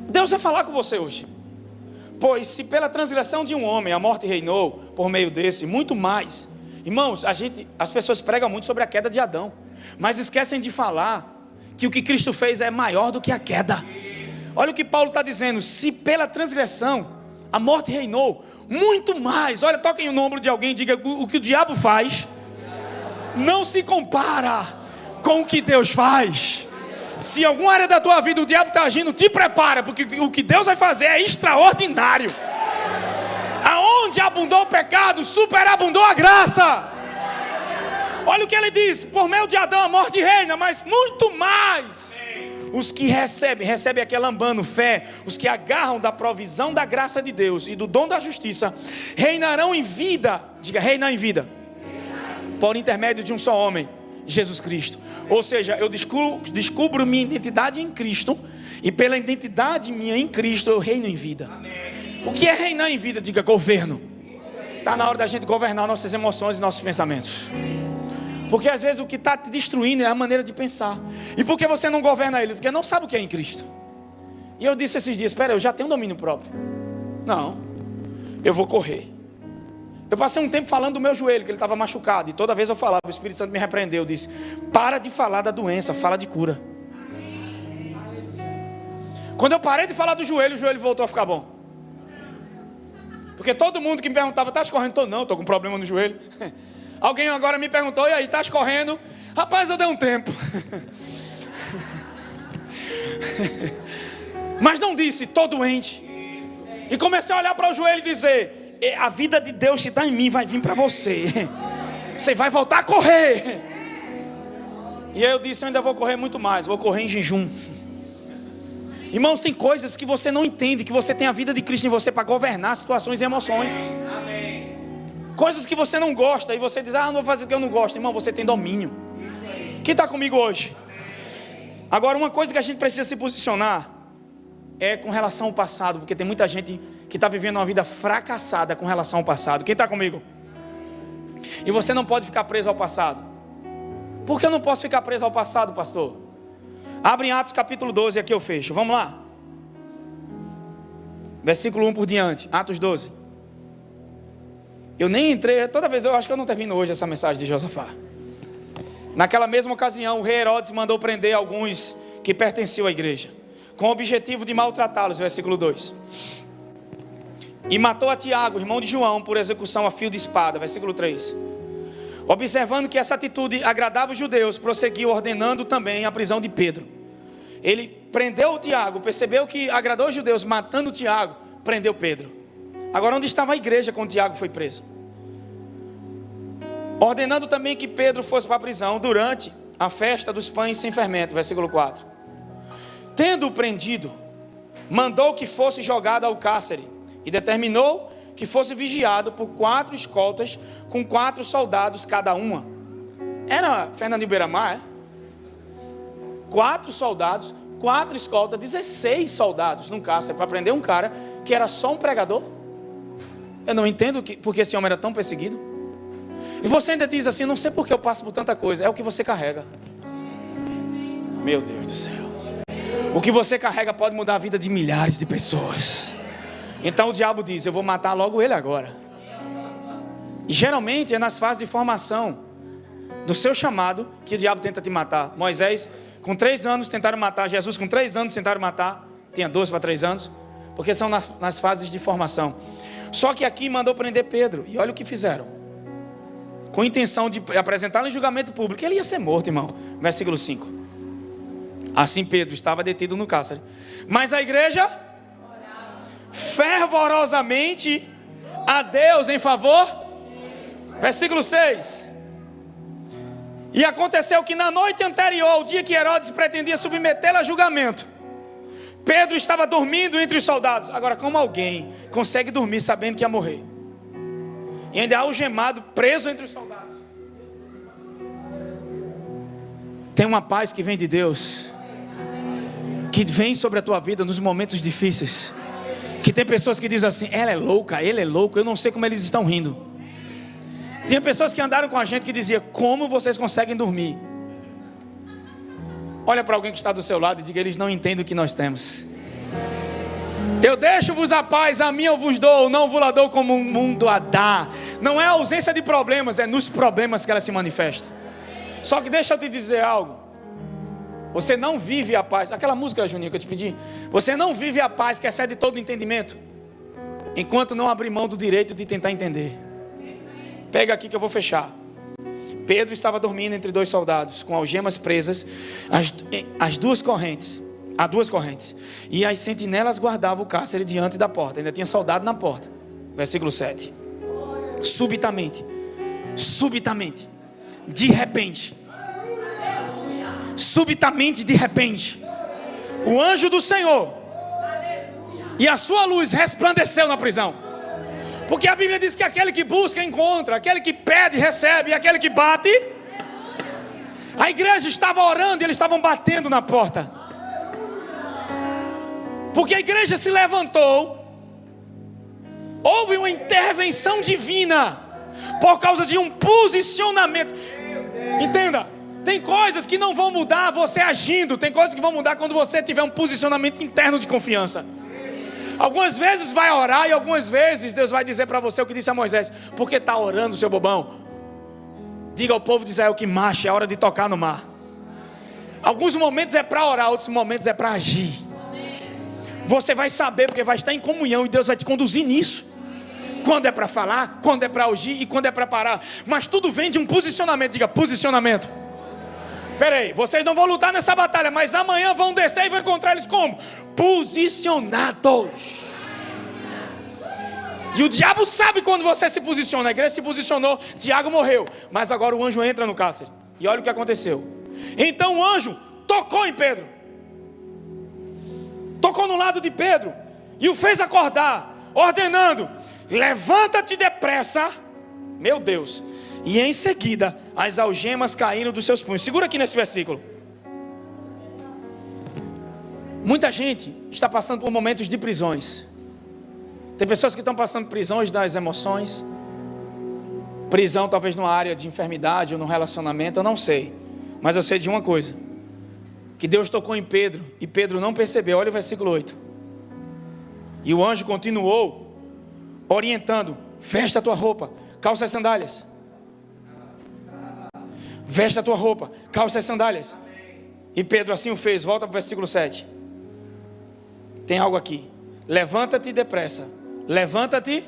Deus vai falar com você hoje. Pois se pela transgressão de um homem a morte reinou por meio desse, muito mais. Irmãos, as pessoas pregam muito sobre a queda de Adão, mas esquecem de falar que o que Cristo fez é maior do que a queda. Olha o que Paulo está dizendo: se pela transgressão a morte reinou, muito mais. Olha, toquem o ombro de alguém e diga: o que o diabo faz não se compara com o que Deus faz. Se em alguma área da tua vida o diabo está agindo, te prepara, porque o que Deus vai fazer é extraordinário. Aonde abundou o pecado, superabundou a graça. Olha o que ele diz: por meio de Adão a morte reina, mas muito mais os que recebem aqui lambando fé, os que agarram da provisão da graça de Deus e do dom da justiça, reinarão em vida. Diga: reinar em vida, por intermédio de um só homem, Jesus Cristo. Ou seja, eu descubro minha identidade em Cristo, e pela identidade minha em Cristo eu reino em vida. O que é reinar em vida? Diga: governo. Está na hora da gente governar nossas emoções e nossos pensamentos. Porque às vezes o que está te destruindo é a maneira de pensar. E por que você não governa ele? Porque não sabe o que é em Cristo. E eu disse esses dias: espera, eu já tenho domínio próprio. Não, eu vou correr. Eu passei um tempo falando do meu joelho, que ele estava machucado, e toda vez eu falava, o Espírito Santo me repreendeu, eu disse: para de falar da doença, fala de cura. Quando eu parei de falar do joelho, o joelho voltou a ficar bom. Porque todo mundo que me perguntava: estás correndo? Não, estou com problema no joelho. Alguém agora me perguntou: e aí, estás correndo? Rapaz, eu dei um tempo. Mas não disse: estou doente. E comecei a olhar para o joelho e dizer: a vida de Deus que está em mim vai vir para você. Você vai voltar a correr. E aí eu disse: eu ainda vou correr muito mais. Vou correr em jejum. Irmãos, tem coisas que você não entende, que você tem a vida de Cristo em você para governar situações e emoções. Amém. Coisas que você não gosta e você diz: não vou fazer o que eu não gosto. Irmão, você tem domínio. Quem está comigo hoje? Agora, uma coisa que a gente precisa se posicionar é com relação ao passado, porque tem muita gente que está vivendo uma vida fracassada com relação ao passado. Quem está comigo? E você não pode ficar preso ao passado. Por que eu não posso ficar preso ao passado, pastor? Abre em Atos capítulo 12, aqui eu fecho. Vamos lá. Versículo 1 por diante. Atos 12. Eu nem entrei, toda vez eu acho que eu não termino hoje essa mensagem de Josafá. Naquela mesma ocasião, o rei Herodes mandou prender alguns que pertenciam à igreja, com o objetivo de maltratá-los. Versículo 2. E matou a Tiago, irmão de João, por execução a fio de espada. Versículo 3. Observando que essa atitude agradava os judeus, prosseguiu ordenando também a prisão de Pedro. Ele prendeu o Tiago, percebeu que agradou os judeus, matando o Tiago, prendeu Pedro. Agora, onde estava a igreja quando Tiago foi preso? Ordenando também que Pedro fosse para a prisão durante a festa dos pães sem fermento. Versículo 4. Tendo-o prendido, mandou que fosse jogado ao cárcere e determinou que fosse vigiado por 4 escoltas com 4 soldados cada uma. Era Fernandinho Beiramar, 4 soldados, 4 escoltas, 16 soldados num cárcere para prender um cara que era só um pregador. Eu não entendo porque esse homem era tão perseguido. E você ainda diz assim: não sei porque eu passo por tanta coisa. É o que você carrega. Meu Deus do céu. O que você carrega pode mudar a vida de milhares de pessoas. Então o diabo diz: eu vou matar logo ele agora. E geralmente é nas fases de formação do seu chamado que o diabo tenta te matar. Moisés, com 3 anos, tentaram matar. Jesus, com 3 anos, tentaram matar. Tinha 12 para 3 anos. Porque são nas fases de formação. Só que aqui mandou prender Pedro. E olha o que fizeram. Com a intenção de apresentá-lo em julgamento público. Ele ia ser morto, irmão. Versículo 5. Assim Pedro estava detido no cárcere. Mas a igreja fervorosamente a Deus em favor. Versículo 6. E aconteceu que na noite anterior ao dia que Herodes pretendia submetê-lo a julgamento, Pedro estava dormindo entre os soldados. Agora, como alguém consegue dormir sabendo que ia morrer? E ainda algemado, preso entre os soldados. Tem uma paz que vem de Deus, que vem sobre a tua vida nos momentos difíceis. Que tem pessoas que dizem assim: ela é louca, ele é louco, eu não sei como eles estão rindo. Tinha pessoas que andaram com a gente que diziam: como vocês conseguem dormir? Olha para alguém que está do seu lado e diga: eles não entendem o que nós temos. Eu deixo-vos a paz, a minha eu vos dou, não vos la dou como o mundo a dá. Não é a ausência de problemas, é nos problemas que ela se manifesta. Só que deixa eu te dizer algo. Você não vive a paz. Aquela música, Juninho, que eu te pedi. Você não vive a paz que excede todo entendimento, enquanto não abrir mão do direito de tentar entender. Pega aqui que eu vou fechar. Pedro estava dormindo entre dois soldados, com algemas presas, as duas correntes. A duas correntes. E as sentinelas guardavam o cárcere diante da porta. Ainda tinha soldado na porta. Versículo 7. Subitamente, de repente, o anjo do Senhor e a sua luz resplandeceu na prisão. Porque a Bíblia diz que aquele que busca encontra, aquele que pede recebe, e aquele que bate. A igreja estava orando e eles estavam batendo na porta. Porque a igreja se levantou, houve uma intervenção divina, por causa de um posicionamento. Entenda, tem coisas que não vão mudar você agindo, tem coisas que vão mudar quando você tiver um posicionamento interno de confiança. Algumas vezes vai orar e algumas vezes Deus vai dizer para você o que disse a Moisés: por que está orando, seu bobão? Diga ao povo de Israel que marche, é hora de tocar no mar. Alguns momentos é para orar, outros momentos é para agir. Você vai saber, porque vai estar em comunhão e Deus vai te conduzir nisso. Quando é para falar, quando é para agir e quando é para parar. Mas tudo vem de um posicionamento. Diga, posicionamento. Peraí, vocês não vão lutar nessa batalha, mas amanhã vão descer e vão encontrar eles como? Posicionados. E o diabo sabe quando você se posiciona. A igreja se posicionou, Tiago morreu, mas agora o anjo entra no cárcere. E olha o que aconteceu. Então o anjo tocou em Pedro, tocou no lado de Pedro e o fez acordar, ordenando: levanta-te depressa. Meu Deus. E em seguida as algemas caíram dos seus punhos. Segura aqui nesse versículo. Muita gente está passando por momentos de prisões. Tem pessoas que estão passando prisões das emoções, prisão talvez numa área de enfermidade ou num relacionamento, eu não sei. Mas eu sei de uma coisa, que Deus tocou em Pedro e Pedro não percebeu. Olha o versículo 8. E o anjo continuou orientando: veste a tua roupa, calça as sandálias. Veste a tua roupa, calça as sandálias. E Pedro assim o fez. Volta para o versículo 7. Tem algo aqui. Levanta-te depressa. Levanta-te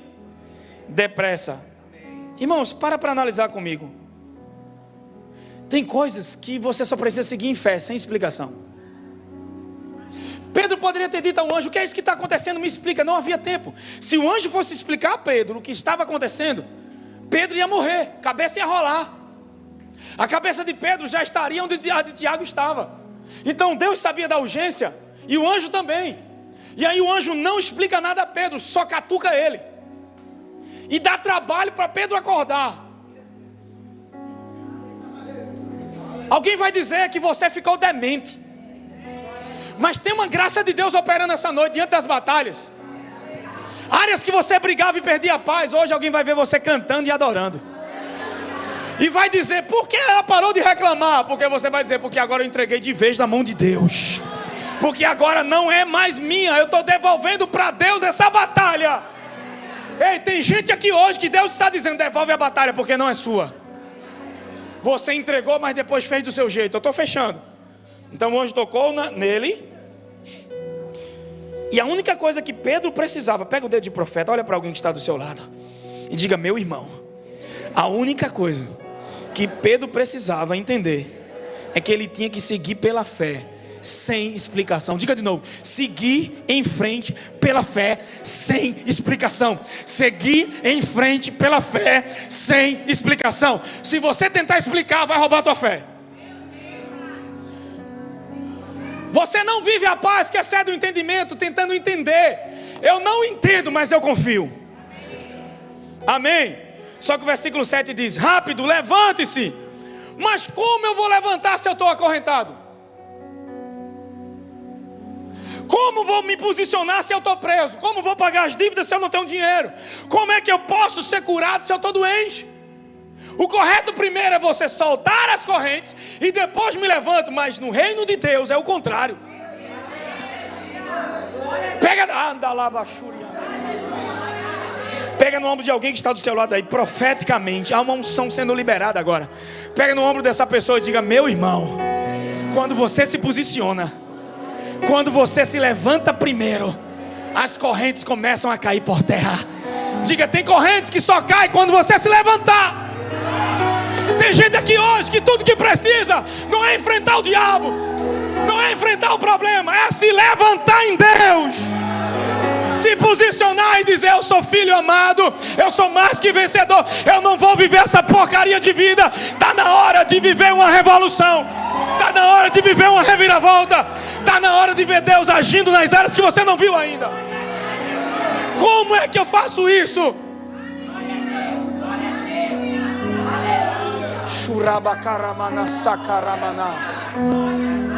depressa. Irmãos, para analisar comigo. Tem coisas que você só precisa seguir em fé, sem explicação. Pedro poderia ter dito ao anjo: o que é isso que está acontecendo? Me explica. Não havia tempo. Se o anjo fosse explicar a Pedro o que estava acontecendo, Pedro ia morrer, cabeça ia rolar. A cabeça de Pedro já estaria onde a de Tiago estava. Então Deus sabia da urgência e o anjo também. E aí o anjo não explica nada a Pedro, só catuca ele e dá trabalho para Pedro acordar. Alguém vai dizer que você ficou demente, mas tem uma graça de Deus operando essa noite diante das batalhas. Áreas que você brigava e perdia a paz, hoje alguém vai ver você cantando e adorando. E vai dizer: por que ela parou de reclamar? Porque você vai dizer: porque agora eu entreguei de vez na mão de Deus. Porque agora não é mais minha, eu estou devolvendo para Deus essa batalha. Ei, tem gente aqui hoje que Deus está dizendo: devolve a batalha, porque não é sua. Você entregou, mas depois fez do seu jeito. Eu estou fechando. Então o anjo tocou nele. E a única coisa que Pedro precisava, pega o dedo de profeta, olha para alguém que está do seu lado e diga: meu irmão, a única coisa que Pedro precisava entender é que ele tinha que seguir pela fé, sem explicação. Diga de novo: seguir em frente pela fé, sem explicação. Seguir em frente pela fé, sem explicação. Se você tentar explicar, vai roubar a tua fé. Você não vive a paz que excede o entendimento, tentando entender. Eu não entendo, mas eu confio. Amém? Só que o versículo 7 diz: rápido, levante-se. Mas como eu vou levantar se eu estou acorrentado? Como vou me posicionar se eu estou preso? Como vou pagar as dívidas se eu não tenho dinheiro? Como é que eu posso ser curado se eu estou doente? O correto primeiro é você soltar as correntes e depois me levanto. Mas no reino de Deus é o contrário. Pega no ombro de alguém que está do seu lado aí, profeticamente. Há uma unção sendo liberada agora. Pega no ombro dessa pessoa e diga: meu irmão, quando você se posiciona, quando você se levanta primeiro, as correntes começam a cair por terra. Diga: tem correntes que só caem quando você se levantar. Tem gente aqui hoje que tudo que precisa não é enfrentar o diabo, não é enfrentar o problema, é se levantar em Deus, se posicionar e dizer: eu sou filho amado, eu sou mais que vencedor, eu não vou viver essa porcaria de vida. Está na hora de viver uma revolução, está na hora de viver uma reviravolta, está na hora de ver Deus agindo nas áreas que você não viu ainda. Como é que eu faço isso?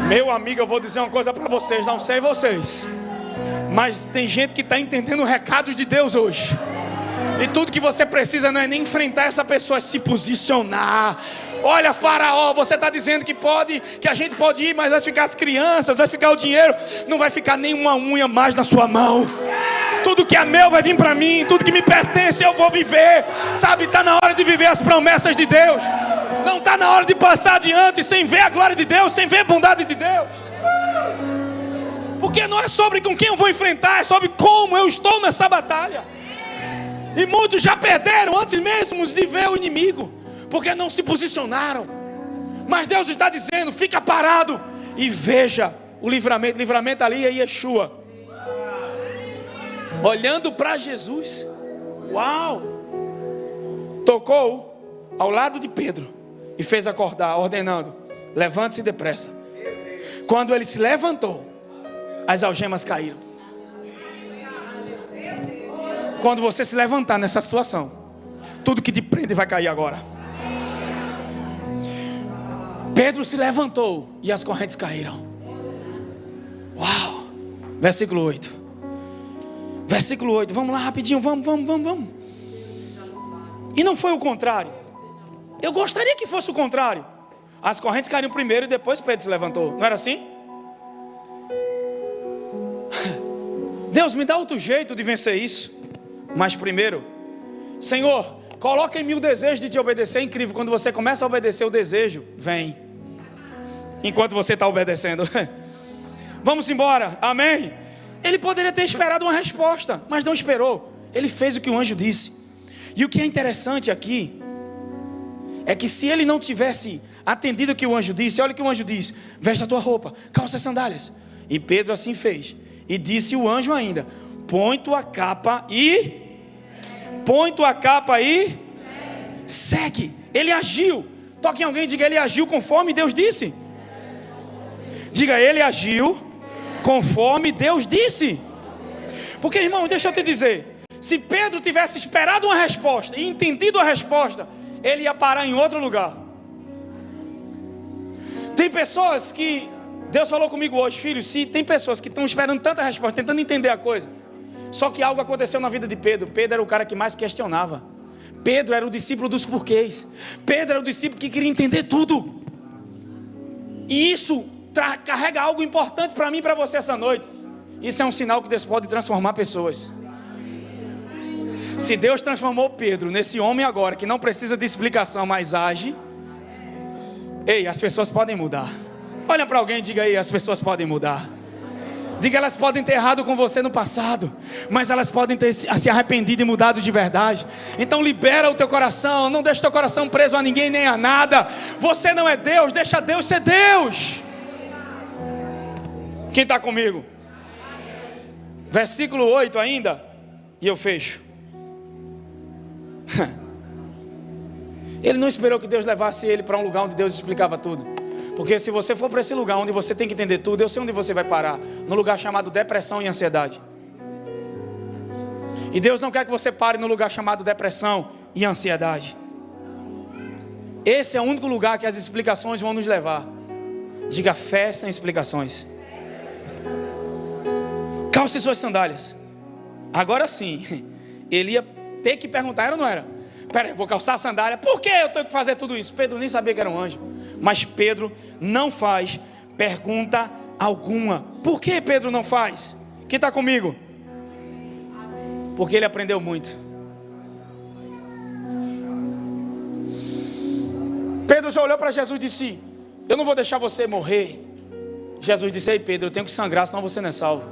Meu amigo, eu vou dizer uma coisa para vocês, não sei vocês, mas tem gente que está entendendo o recado de Deus hoje. E tudo que você precisa não é nem enfrentar essa pessoa, é se posicionar. Olha, Faraó, você está dizendo que a gente pode ir, mas vai ficar as crianças, vai ficar o dinheiro, não vai ficar nenhuma unha mais na sua mão. Tudo que é meu vai vir para mim, tudo que me pertence eu vou viver. Sabe, está na hora de viver as promessas de Deus. Não está na hora de passar adiante sem ver a glória de Deus, sem ver a bondade de Deus. Porque não é sobre com quem eu vou enfrentar, é sobre como eu estou nessa batalha. E muitos já perderam antes mesmo de ver o inimigo, porque não se posicionaram. Mas Deus está dizendo: fica parado e veja o livramento. Livramento ali é Yeshua, olhando para Jesus. Uau! Tocou ao lado de Pedro e fez acordar, ordenando: levante-se depressa. Quando ele se levantou, as algemas caíram. Quando você se levantar nessa situação, tudo que te prende vai cair agora. Pedro se levantou e as correntes caíram. Uau! Versículo 8. Versículo 8. Vamos lá rapidinho, vamos. E não foi o contrário. Eu gostaria que fosse o contrário. As correntes caíram primeiro e depois Pedro se levantou. Não era assim? Deus, me dá outro jeito de vencer isso. Mas primeiro, Senhor, coloca em mim o desejo de te obedecer. É incrível, quando você começa a obedecer, o desejo vem enquanto você está obedecendo. Vamos embora, amém? Ele poderia ter esperado uma resposta, mas não esperou. Ele fez o que o anjo disse. E o que é interessante aqui é que se ele não tivesse atendido o que o anjo disse, olha o que o anjo diz: veste a tua roupa, calça as sandálias. E Pedro assim fez. E disse o anjo ainda: põe tua capa e segue. Ele agiu. Toque em alguém e diga: ele agiu conforme Deus disse. Diga: ele agiu conforme Deus disse. Porque, irmão, deixa eu te dizer, se Pedro tivesse esperado uma resposta e entendido a resposta, ele ia parar em outro lugar. Tem pessoas que Deus falou comigo hoje: filho, se tem pessoas que estão esperando tanta resposta, tentando entender a coisa, só que algo aconteceu na vida de Pedro. Pedro era o cara que mais questionava. Pedro era o discípulo dos porquês. Pedro era o discípulo que queria entender tudo. E isso carrega algo importante para mim e para você essa noite. Isso é um sinal que Deus pode transformar pessoas. Se Deus transformou Pedro nesse homem agora, que não precisa de explicação, mas age, ei, as pessoas podem mudar. Olha para alguém e diga: aí, as pessoas podem mudar. Diga: elas podem ter errado com você no passado, mas elas podem ter se arrependido e mudado de verdade. Então libera o teu coração, não deixa o teu coração preso a ninguém nem a nada. Você não é Deus, deixa Deus ser Deus. Quem está comigo? Versículo 8 ainda, e eu fecho. Ele não esperou que Deus levasse ele para um lugar onde Deus explicava tudo. Porque se você for para esse lugar onde você tem que entender tudo, eu sei onde você vai parar. No lugar chamado depressão e ansiedade. E Deus não quer que você pare no lugar chamado depressão e ansiedade. Esse é o único lugar que as explicações vão nos levar. Diga: fé sem explicações. Calce suas sandálias. Agora sim, ele ia ter que perguntar, era ou não era? Peraí, vou calçar a sandália, por que eu tenho que fazer tudo isso? Pedro nem sabia que era um anjo. Mas Pedro não faz pergunta alguma. Por que Pedro não faz? Quem está comigo? Porque ele aprendeu muito. Pedro já olhou para Jesus e disse: eu não vou deixar você morrer. Jesus disse: ei Pedro, eu tenho que sangrar, senão você não é salvo.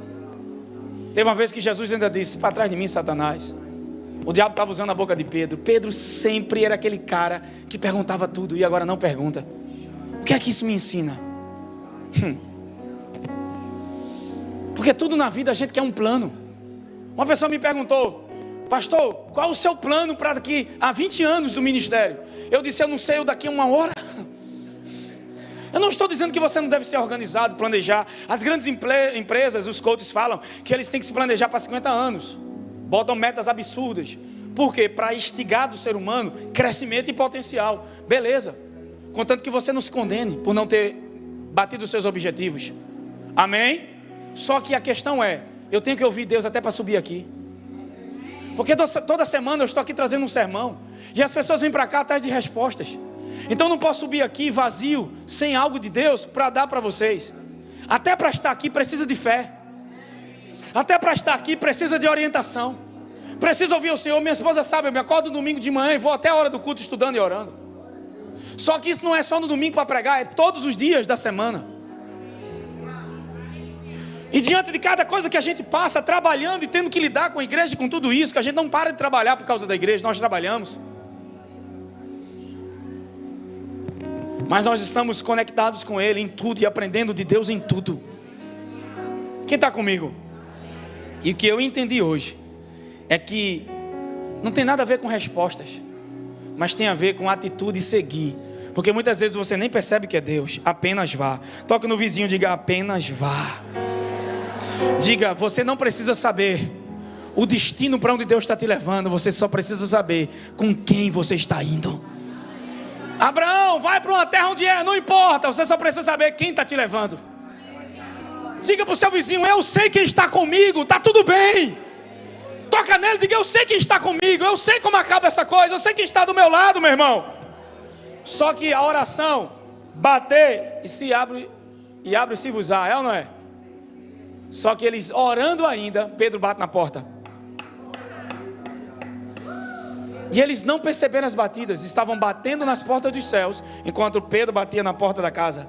Teve uma vez que Jesus ainda disse: para trás de mim, Satanás. O diabo estava usando a boca de Pedro. Pedro sempre era aquele cara que perguntava tudo e agora não pergunta. O que é que isso me ensina? Porque tudo na vida a gente quer um plano. Uma pessoa me perguntou: pastor, qual é o seu plano para daqui a 20 anos do ministério? Eu disse: eu não sei, eu daqui a 1 hora. Eu não estou dizendo que você não deve ser organizado, planejar. As grandes empresas, os coaches falam que eles têm que se planejar para 50 anos. Botam metas absurdas. Por quê? Para instigar do ser humano crescimento e potencial. Beleza. Contanto que você não se condene por não ter batido os seus objetivos. Amém? Só que a questão é, eu tenho que ouvir Deus até para subir aqui. Porque toda semana eu estou aqui trazendo um sermão. E as pessoas vêm para cá atrás de respostas. Então eu não posso subir aqui vazio, sem algo de Deus para dar para vocês. Até para estar aqui precisa de fé. Até para estar aqui precisa de orientação. Precisa ouvir o Senhor. Minha esposa sabe, eu me acordo no domingo de manhã e vou até a hora do culto estudando e orando. Só que isso não é só no domingo para pregar, é todos os dias da semana. E diante de cada coisa que a gente passa, trabalhando e tendo que lidar com a igreja e com tudo isso, que a gente não para de trabalhar por causa da igreja, nós trabalhamos. Mas nós estamos conectados com Ele em tudo e aprendendo de Deus em tudo. Quem está comigo? E o que eu entendi hoje é que não tem nada a ver com respostas, mas tem a ver com atitude e seguir. Porque muitas vezes você nem percebe que é Deus. Apenas vá. Toque no vizinho, diga: apenas vá. Diga: você não precisa saber o destino para onde Deus está te levando. Você só precisa saber com quem você está indo. Abraão, vai para uma terra onde é, não importa. Você só precisa saber quem está te levando. Diga para o seu vizinho: eu sei quem está comigo, está tudo bem. Toca nele, diga: eu sei quem está comigo, eu sei como acaba essa coisa, eu sei quem está do meu lado, meu irmão. Só que a oração, bater e se abre, e abre-se-vos-á, é ou não é? Só que eles orando ainda, Pedro bate na porta. E eles não perceberam as batidas, estavam batendo nas portas dos céus, enquanto Pedro batia na porta da casa.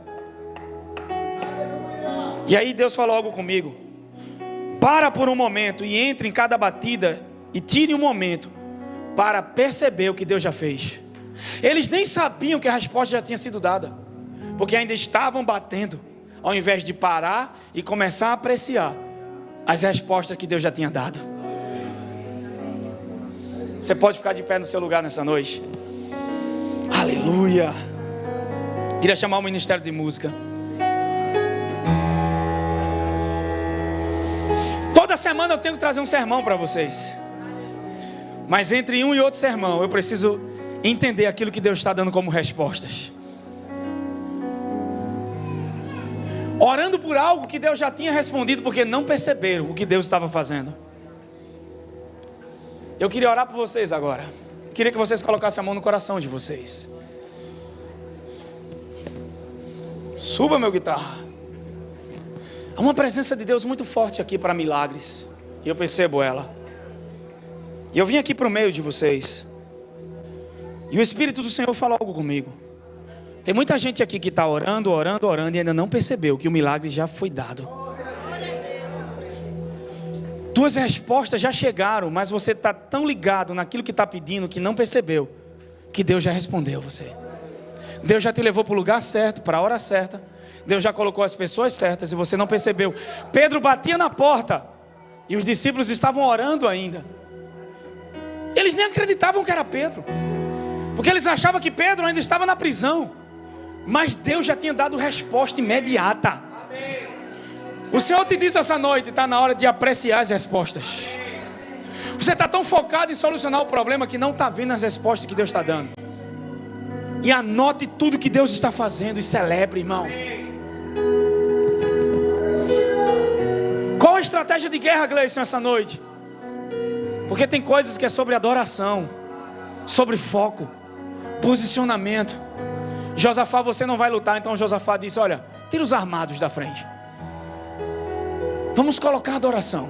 E aí Deus falou algo comigo: para por um momento e entre em cada batida e tire um momento para perceber o que Deus já fez. Eles nem sabiam que a resposta já tinha sido dada, porque ainda estavam batendo, ao invés de parar e começar a apreciar as respostas que Deus já tinha dado. Você pode ficar de pé no seu lugar nessa noite. Aleluia. Queria chamar o Ministério de Música. Toda semana eu tenho que trazer um sermão para vocês. Mas entre um e outro sermão eu preciso entender aquilo que Deus está dando como respostas. Orando por algo que Deus já tinha respondido, porque não perceberam o que Deus estava fazendo. Eu queria orar por vocês agora. Queria que vocês colocassem a mão no coração de vocês. Suba, meu guitarra. Há uma presença de Deus muito forte aqui para milagres. E eu percebo ela. E eu vim aqui para o meio de vocês. E o Espírito do Senhor falou algo comigo. Tem muita gente aqui que está orando e ainda não percebeu que o milagre já foi dado. Tuas respostas já chegaram, mas você está tão ligado naquilo que está pedindo que não percebeu que Deus já respondeu você. Deus já te levou para o lugar certo, para a hora certa. Deus já colocou as pessoas certas e você não percebeu. Pedro batia na porta e os discípulos estavam orando ainda. Eles nem acreditavam que era Pedro, porque eles achavam que Pedro ainda estava na prisão. Mas Deus já tinha dado resposta imediata. O Senhor te disse essa noite: está na hora de apreciar as respostas. Você está tão focado em solucionar o problema que não está vendo as respostas que Deus está dando. E anote tudo que Deus está fazendo e celebre, irmão. Qual a estratégia de guerra, Gleison, essa noite? Porque tem coisas que é sobre adoração, sobre foco, posicionamento. Josafá, você não vai lutar. Então Josafá disse: olha, tira os armados da frente. Vamos colocar adoração.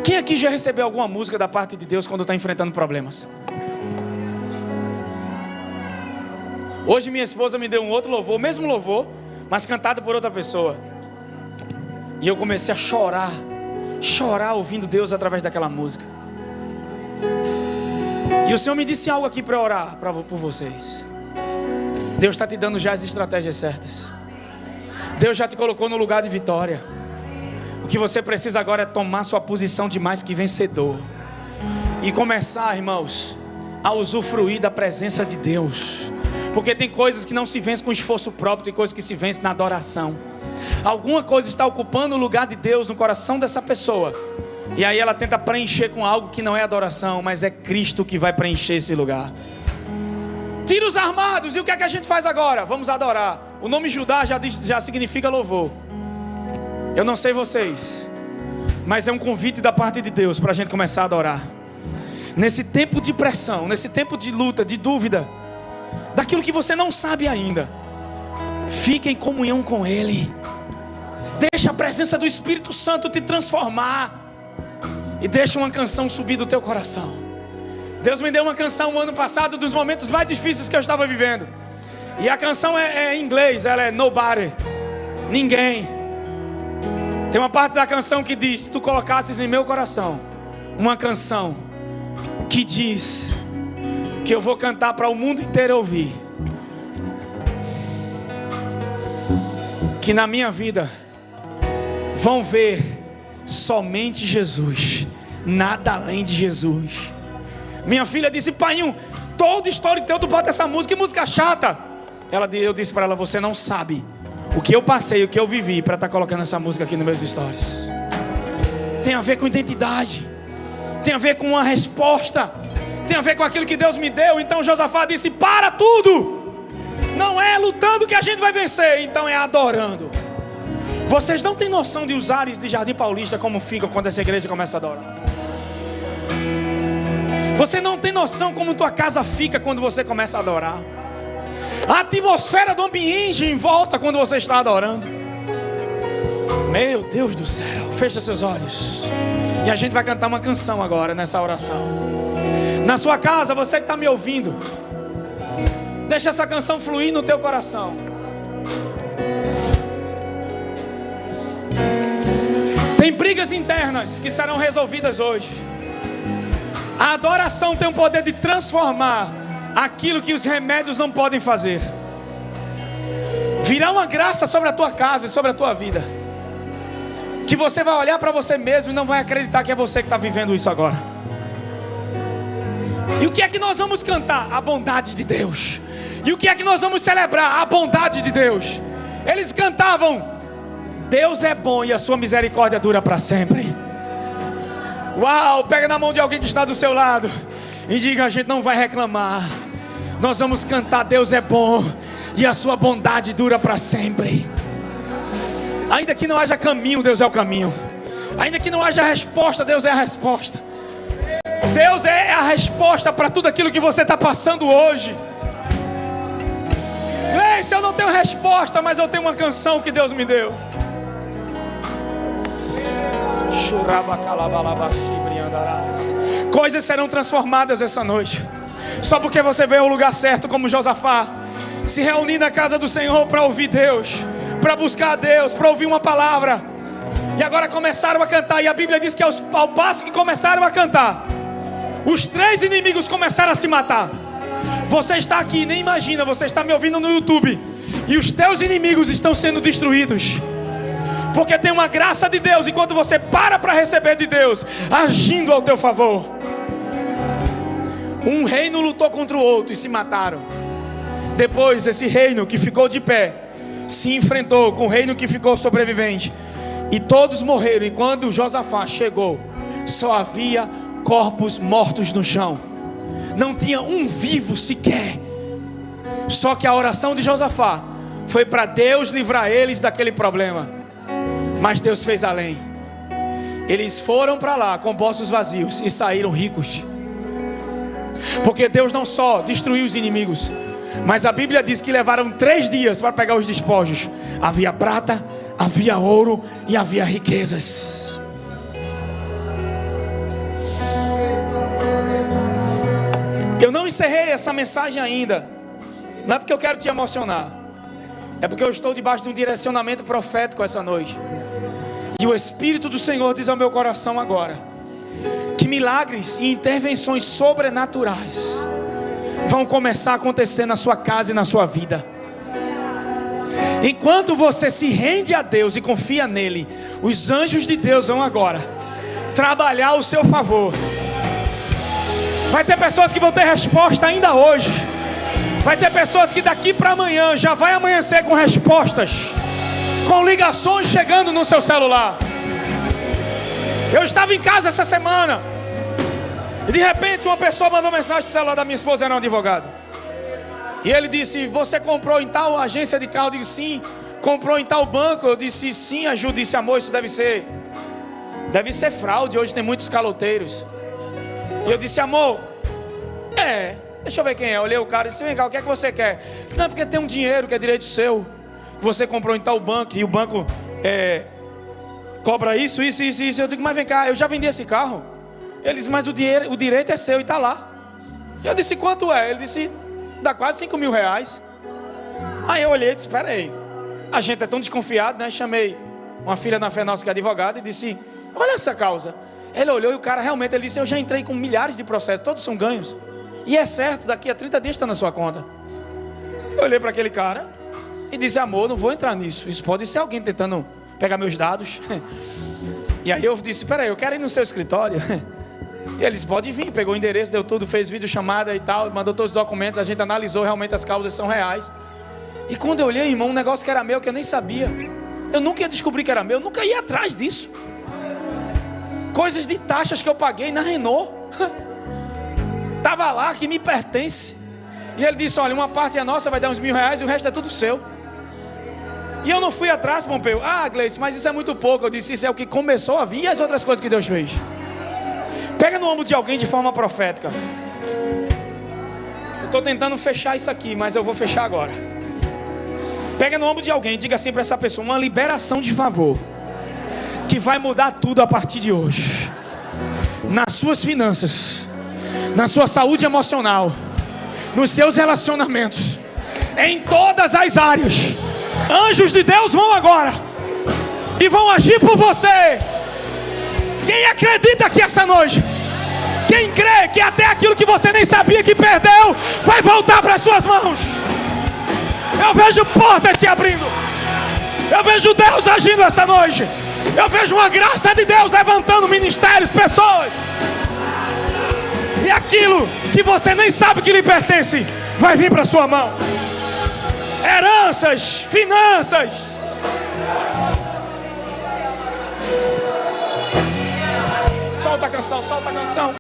Quem aqui já recebeu alguma música da parte de Deus quando está enfrentando problemas? Hoje minha esposa me deu um outro louvor, mesmo louvor, mas cantado por outra pessoa. E eu comecei a chorar ouvindo Deus através daquela música. E o Senhor me disse algo aqui para orar por vocês. Deus está te dando já as estratégias certas. Deus já te colocou no lugar de vitória. O que você precisa agora é tomar sua posição de mais que vencedor. E começar, irmãos, a usufruir da presença de Deus. Porque tem coisas que não se vencem com esforço próprio, tem coisas que se vencem na adoração. Alguma coisa está ocupando o lugar de Deus no coração dessa pessoa. E aí ela tenta preencher com algo que não é adoração, mas é Cristo que vai preencher esse lugar. Tira os armados, e o que é que a gente faz agora? Vamos adorar. O nome Judá já significa louvor. Eu não sei vocês, mas é um convite da parte de Deus para a gente começar a adorar. Nesse tempo de pressão, nesse tempo de luta, de dúvida, daquilo que você não sabe ainda, fique em comunhão com Ele. Deixa a presença do Espírito Santo te transformar. E deixa uma canção subir do teu coração. Deus me deu uma canção no ano passado, dos momentos mais difíceis que eu estava vivendo. E a canção é em inglês, ela é Nobody, ninguém. Tem uma parte da canção que diz: se tu colocasses em meu coração uma canção que diz que eu vou cantar para o mundo inteiro ouvir, que na minha vida vão ver somente Jesus, nada além de Jesus. Minha filha disse: paiinho, todo story teu tu bota essa música, que música chata. Eu disse para ela: você não sabe o que eu passei, o que eu vivi para estar colocando essa música aqui nos meus stories. Tem a ver com identidade, tem a ver com uma resposta, tem a ver com aquilo que Deus me deu. Então Josafá disse: para tudo. Não é lutando que a gente vai vencer, então é adorando. Vocês não têm noção de os ares de Jardim Paulista como ficam quando essa igreja começa a adorar. Você não tem noção como tua casa fica quando você começa a adorar. A atmosfera do ambiente em volta quando você está adorando. Meu Deus do céu. Fecha seus olhos. E a gente vai cantar uma canção agora nessa oração. Na sua casa, você que está me ouvindo, deixa essa canção fluir no teu coração. Tem brigas internas que serão resolvidas hoje. A adoração tem o poder de transformar aquilo que os remédios não podem fazer. Virá uma graça sobre a tua casa e sobre a tua vida, que você vai olhar para você mesmo e não vai acreditar que é você que está vivendo isso agora. E o que é que nós vamos cantar? A bondade de Deus. E o que é que nós vamos celebrar? A bondade de Deus. Eles cantavam: Deus é bom e a sua misericórdia dura para sempre. Uau, pega na mão de alguém que está do seu lado e diga: a gente não vai reclamar. Nós vamos cantar: Deus é bom e a sua bondade dura para sempre. Ainda que não haja caminho, Deus é o caminho. Ainda que não haja resposta, Deus é a resposta. Deus é a resposta para tudo aquilo que você está passando hoje. Gleice, eu não tenho resposta, mas eu tenho uma canção que Deus me deu. Coisas serão transformadas essa noite, só porque você veio ao lugar certo, como Josafá, se reunir na casa do Senhor para ouvir Deus, para buscar a Deus, para ouvir uma palavra. E agora começaram a cantar. E a Bíblia diz que ao passo que começaram a cantar, os 3 inimigos começaram a se matar. Você está aqui, nem imagina, você está me ouvindo no YouTube, e os teus inimigos estão sendo destruídos, porque tem uma graça de Deus, enquanto você para receber de Deus, agindo ao teu favor. Um reino lutou contra o outro e se mataram. Depois esse reino que ficou de pé se enfrentou com o reino que ficou sobrevivente, e todos morreram. E quando Josafá chegou, só havia corpos mortos no chão. Não tinha um vivo sequer. Só que a oração de Josafá foi para Deus livrar eles daquele problema. Mas Deus fez além. Eles foram para lá com bolsos vazios e saíram ricos. Porque Deus não só destruiu os inimigos, mas a Bíblia diz que levaram 3 dias para pegar os despojos. Havia prata, havia ouro e havia riquezas. Eu não encerrei essa mensagem ainda. Não é porque eu quero te emocionar, é porque eu estou debaixo de um direcionamento profético essa noite. E o Espírito do Senhor diz ao meu coração agora que milagres e intervenções sobrenaturais vão começar a acontecer na sua casa e na sua vida. Enquanto você se rende a Deus e confia nele, os anjos de Deus vão agora trabalhar ao seu favor. Vai ter pessoas que vão ter resposta ainda hoje. Vai ter pessoas que daqui para amanhã já vai amanhecer com respostas, com ligações chegando no seu celular. Eu estava em casa essa semana e de repente uma pessoa mandou mensagem pro celular da minha esposa, era um advogado. E ele disse: você comprou em tal agência de carro? Eu disse: sim. Comprou em tal banco? Eu disse: sim. A Ju disse: amor, isso deve ser fraude, hoje tem muitos caloteiros. E eu disse: amor, deixa eu ver quem é. Eu olhei o cara e disse: vem cá, o que é que você quer? Eu disse: não, porque tem um dinheiro que é direito seu, que você comprou em tal banco, e o banco cobra isso. Eu digo: mas vem cá, eu já vendi esse carro. Ele disse: mas o direito é seu e está lá. Eu disse: quanto é? Ele disse: dá quase 5 mil reais. Aí eu olhei e disse: espera aí, a gente é tão desconfiado, né? Chamei uma filha da fé nossa que é advogada e disse: olha essa causa. Ele olhou e o cara realmente, ele disse: eu já entrei com milhares de processos, todos são ganhos. E é certo, daqui a 30 dias está na sua conta. Eu olhei para aquele cara e disse: amor, não vou entrar nisso. Isso pode ser alguém tentando pegar meus dados. E aí eu disse: peraí, eu quero ir no seu escritório. E ele disse: pode vir. Pegou o endereço, deu tudo, fez videochamada e tal, mandou todos os documentos. A gente analisou, realmente as causas são reais. E quando eu olhei, irmão, um negócio que era meu, que eu nem sabia. Eu nunca ia descobrir que era meu, eu nunca ia atrás disso. Coisas de taxas que eu paguei na Renault. Estava lá, que me pertence. E ele disse: olha, uma parte é nossa, vai dar uns 1.000 reais e o resto é tudo seu. E eu não fui atrás, Pompeu. Ah, Gleice, mas isso é muito pouco. Eu disse: isso é o que começou a vir e as outras coisas que Deus fez. Pega no ombro de alguém de forma profética. Eu estou tentando fechar isso aqui, mas eu vou fechar agora. Pega no ombro de alguém e diga assim para essa pessoa: uma liberação de favor que vai mudar tudo a partir de hoje. Nas suas finanças, na sua saúde emocional, nos seus relacionamentos, em todas as áreas. Anjos de Deus vão agora e vão agir por você. Quem acredita aqui essa noite? Quem crê que até aquilo que você nem sabia que perdeu vai voltar para as suas mãos? Eu vejo portas se abrindo. Eu vejo Deus agindo essa noite. Eu vejo uma graça de Deus levantando ministérios, pessoas. E aquilo que você nem sabe que lhe pertence vai vir para a sua mão. Heranças, finanças. Solta a canção, solta a canção.